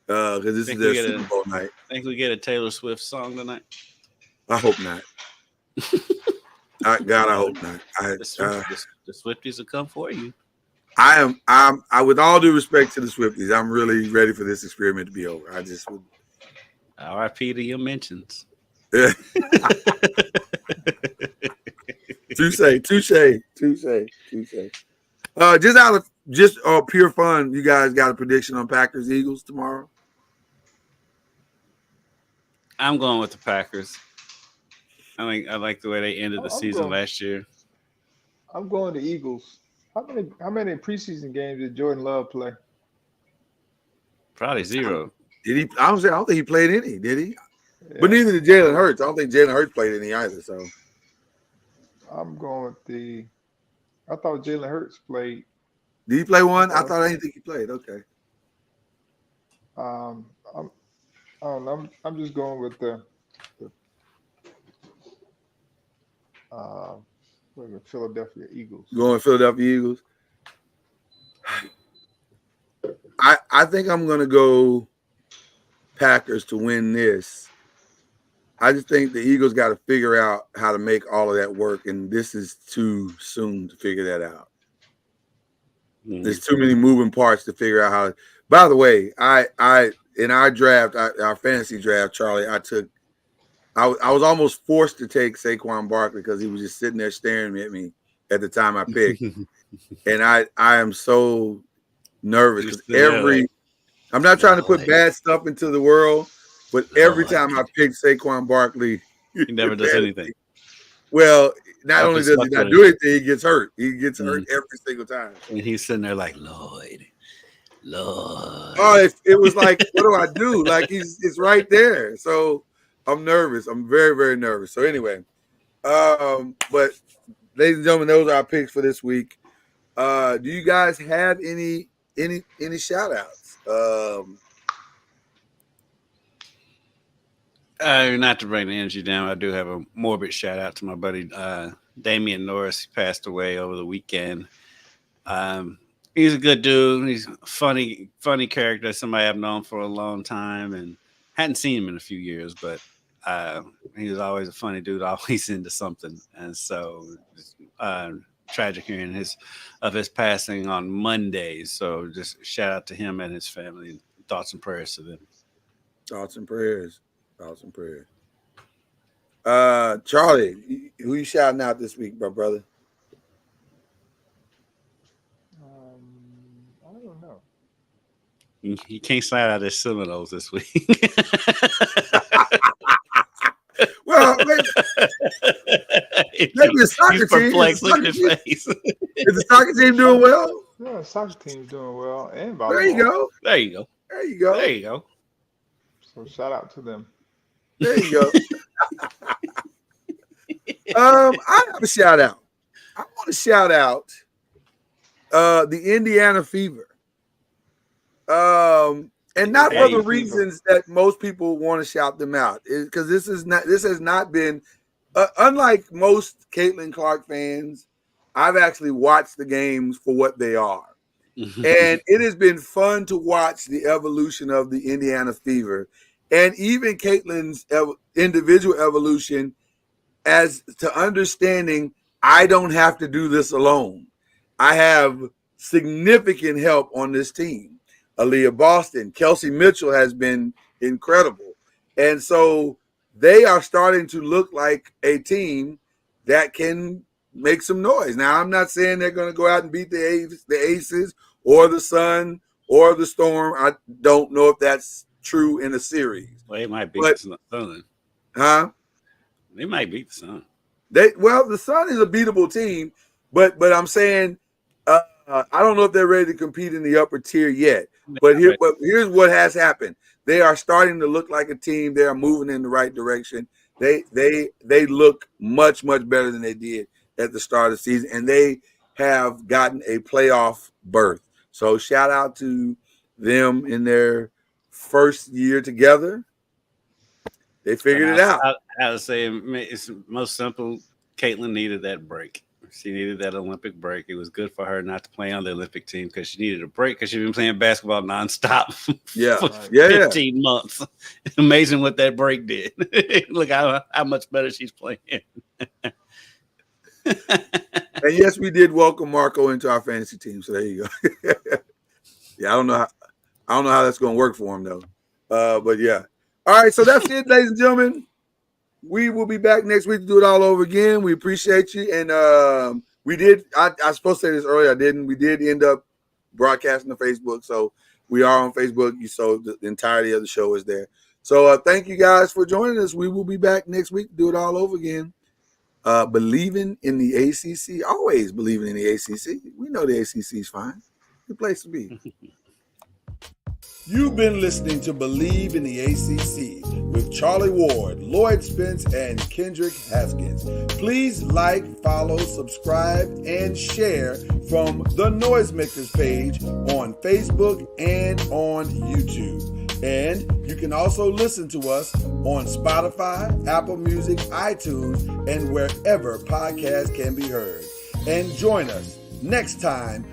Because this is their Super Bowl night. Think we get a Taylor Swift song tonight? I hope not. I hope not. The Swifties will come for you. I'm with all due respect to the Swifties, I'm really ready for this experiment to be over. I just would. RIP to your mentions. Touche. Just out of pure fun, you guys got a prediction on Packers Eagles tomorrow? I'm going with the Packers. I like the way they ended the season last year. I'm going to Eagles. How many preseason games did Jordan Love play? Probably 0. Did he? I don't think he played any. Did he? Yeah. But neither did Jalen Hurts. I don't think Jalen Hurts played any either. So I'm going with I thought Jalen Hurts played. Did he play one? I didn't think he played. Okay. I'm just going with the Philadelphia Eagles. Going with Philadelphia Eagles. I think I'm going to go Packers to win this. I just think the Eagles got to figure out how to make all of that work, and this is too soon to figure that out. There's too many moving parts to figure out how. By the way, I in our draft, our fantasy draft, Charlie, I was almost forced to take Saquon Barkley because he was just sitting there staring at me at the time I picked, and I am so nervous because I'm not trying to put bad stuff into the world, but every time I pick Saquon Barkley, he never does anything. Well, not only does he not do anything, he gets hurt. He gets hurt every single time. And he's sitting there like, Lloyd. Oh, it was like, what do I do? Like it's right there. So I'm nervous. I'm very, very nervous. So anyway, but ladies and gentlemen, those are our picks for this week. Do you guys have any shout outs? Not to bring the energy down, I do have a morbid shout out to my buddy Damian Norris. He passed away over the weekend. He's a good dude. He's a funny character, somebody I've known for a long time and hadn't seen him in a few years, but he was always a funny dude, always into something. And so tragic hearing his passing on Monday. So just shout out to him and his family. Thoughts and prayers to them. Thoughts and prayers. Charlie, who you shouting out this week, my brother? I don't know. He can't slide out his Seminoles this week. Well, maybe a soccer team. Look at his face. Is the soccer team doing well? Yeah, soccer team's doing well, and volleyball. There you go. There you go. There you go. There you go. So shout out to them. There you go. I have a shout out. I want to shout out the Indiana Fever. And not for the reasons that most people want to shout them out, because this has not been unlike most Caitlin Clark fans. I've actually watched the games for what they are, and it has been fun to watch the evolution of the Indiana Fever, and even Caitlin's individual evolution as to understanding I don't have to do this alone. I have significant help on this team. Aaliyah Boston, Kelsey Mitchell has been incredible. And so they are starting to look like a team that can make some noise. Now, I'm not saying they're going to go out and beat the Aces or the Sun or the Storm. I don't know if that's true in a series. Well, they might beat the Sun. Huh? They might beat the Sun. The Sun is a beatable team, but I'm saying I don't know if they're ready to compete in the upper tier yet. But here's what has happened. They are starting to look like a team. They are moving in the right direction. They look much, much better than they did at the start of the season, and they have gotten a playoff berth. So shout out to them in their first year together. They figured it out. I would say it's most simple. Caitlin needed that break. She needed that Olympic break. It was good for her not to play on the Olympic team because she needed a break because she'd been playing basketball nonstop for 15 months. It's amazing what that break did. Look how much better she's playing. And yes, we did welcome Marco into our fantasy team. So there you go. Yeah, I don't know how that's going to work for him though. But yeah. All right, so that's it, ladies and gentlemen. We will be back next week to do it all over again. We appreciate you. And we did, I was supposed to say this earlier, I didn't. We did end up broadcasting to Facebook. So we are on Facebook. So the entirety of the show is there. So thank you guys for joining us. We will be back next week to do it all over again. Believing in the ACC, always believing in the ACC. We know the ACC is fine. Good place to be. You've been listening to Believe in the ACC with Charlie Ward, Lloyd Spence, and Kendrick Haskins. Please like, follow, subscribe, and share from the Noisemakers page on Facebook and on YouTube. And you can also listen to us on Spotify, Apple Music, iTunes, and wherever podcasts can be heard. And join us next time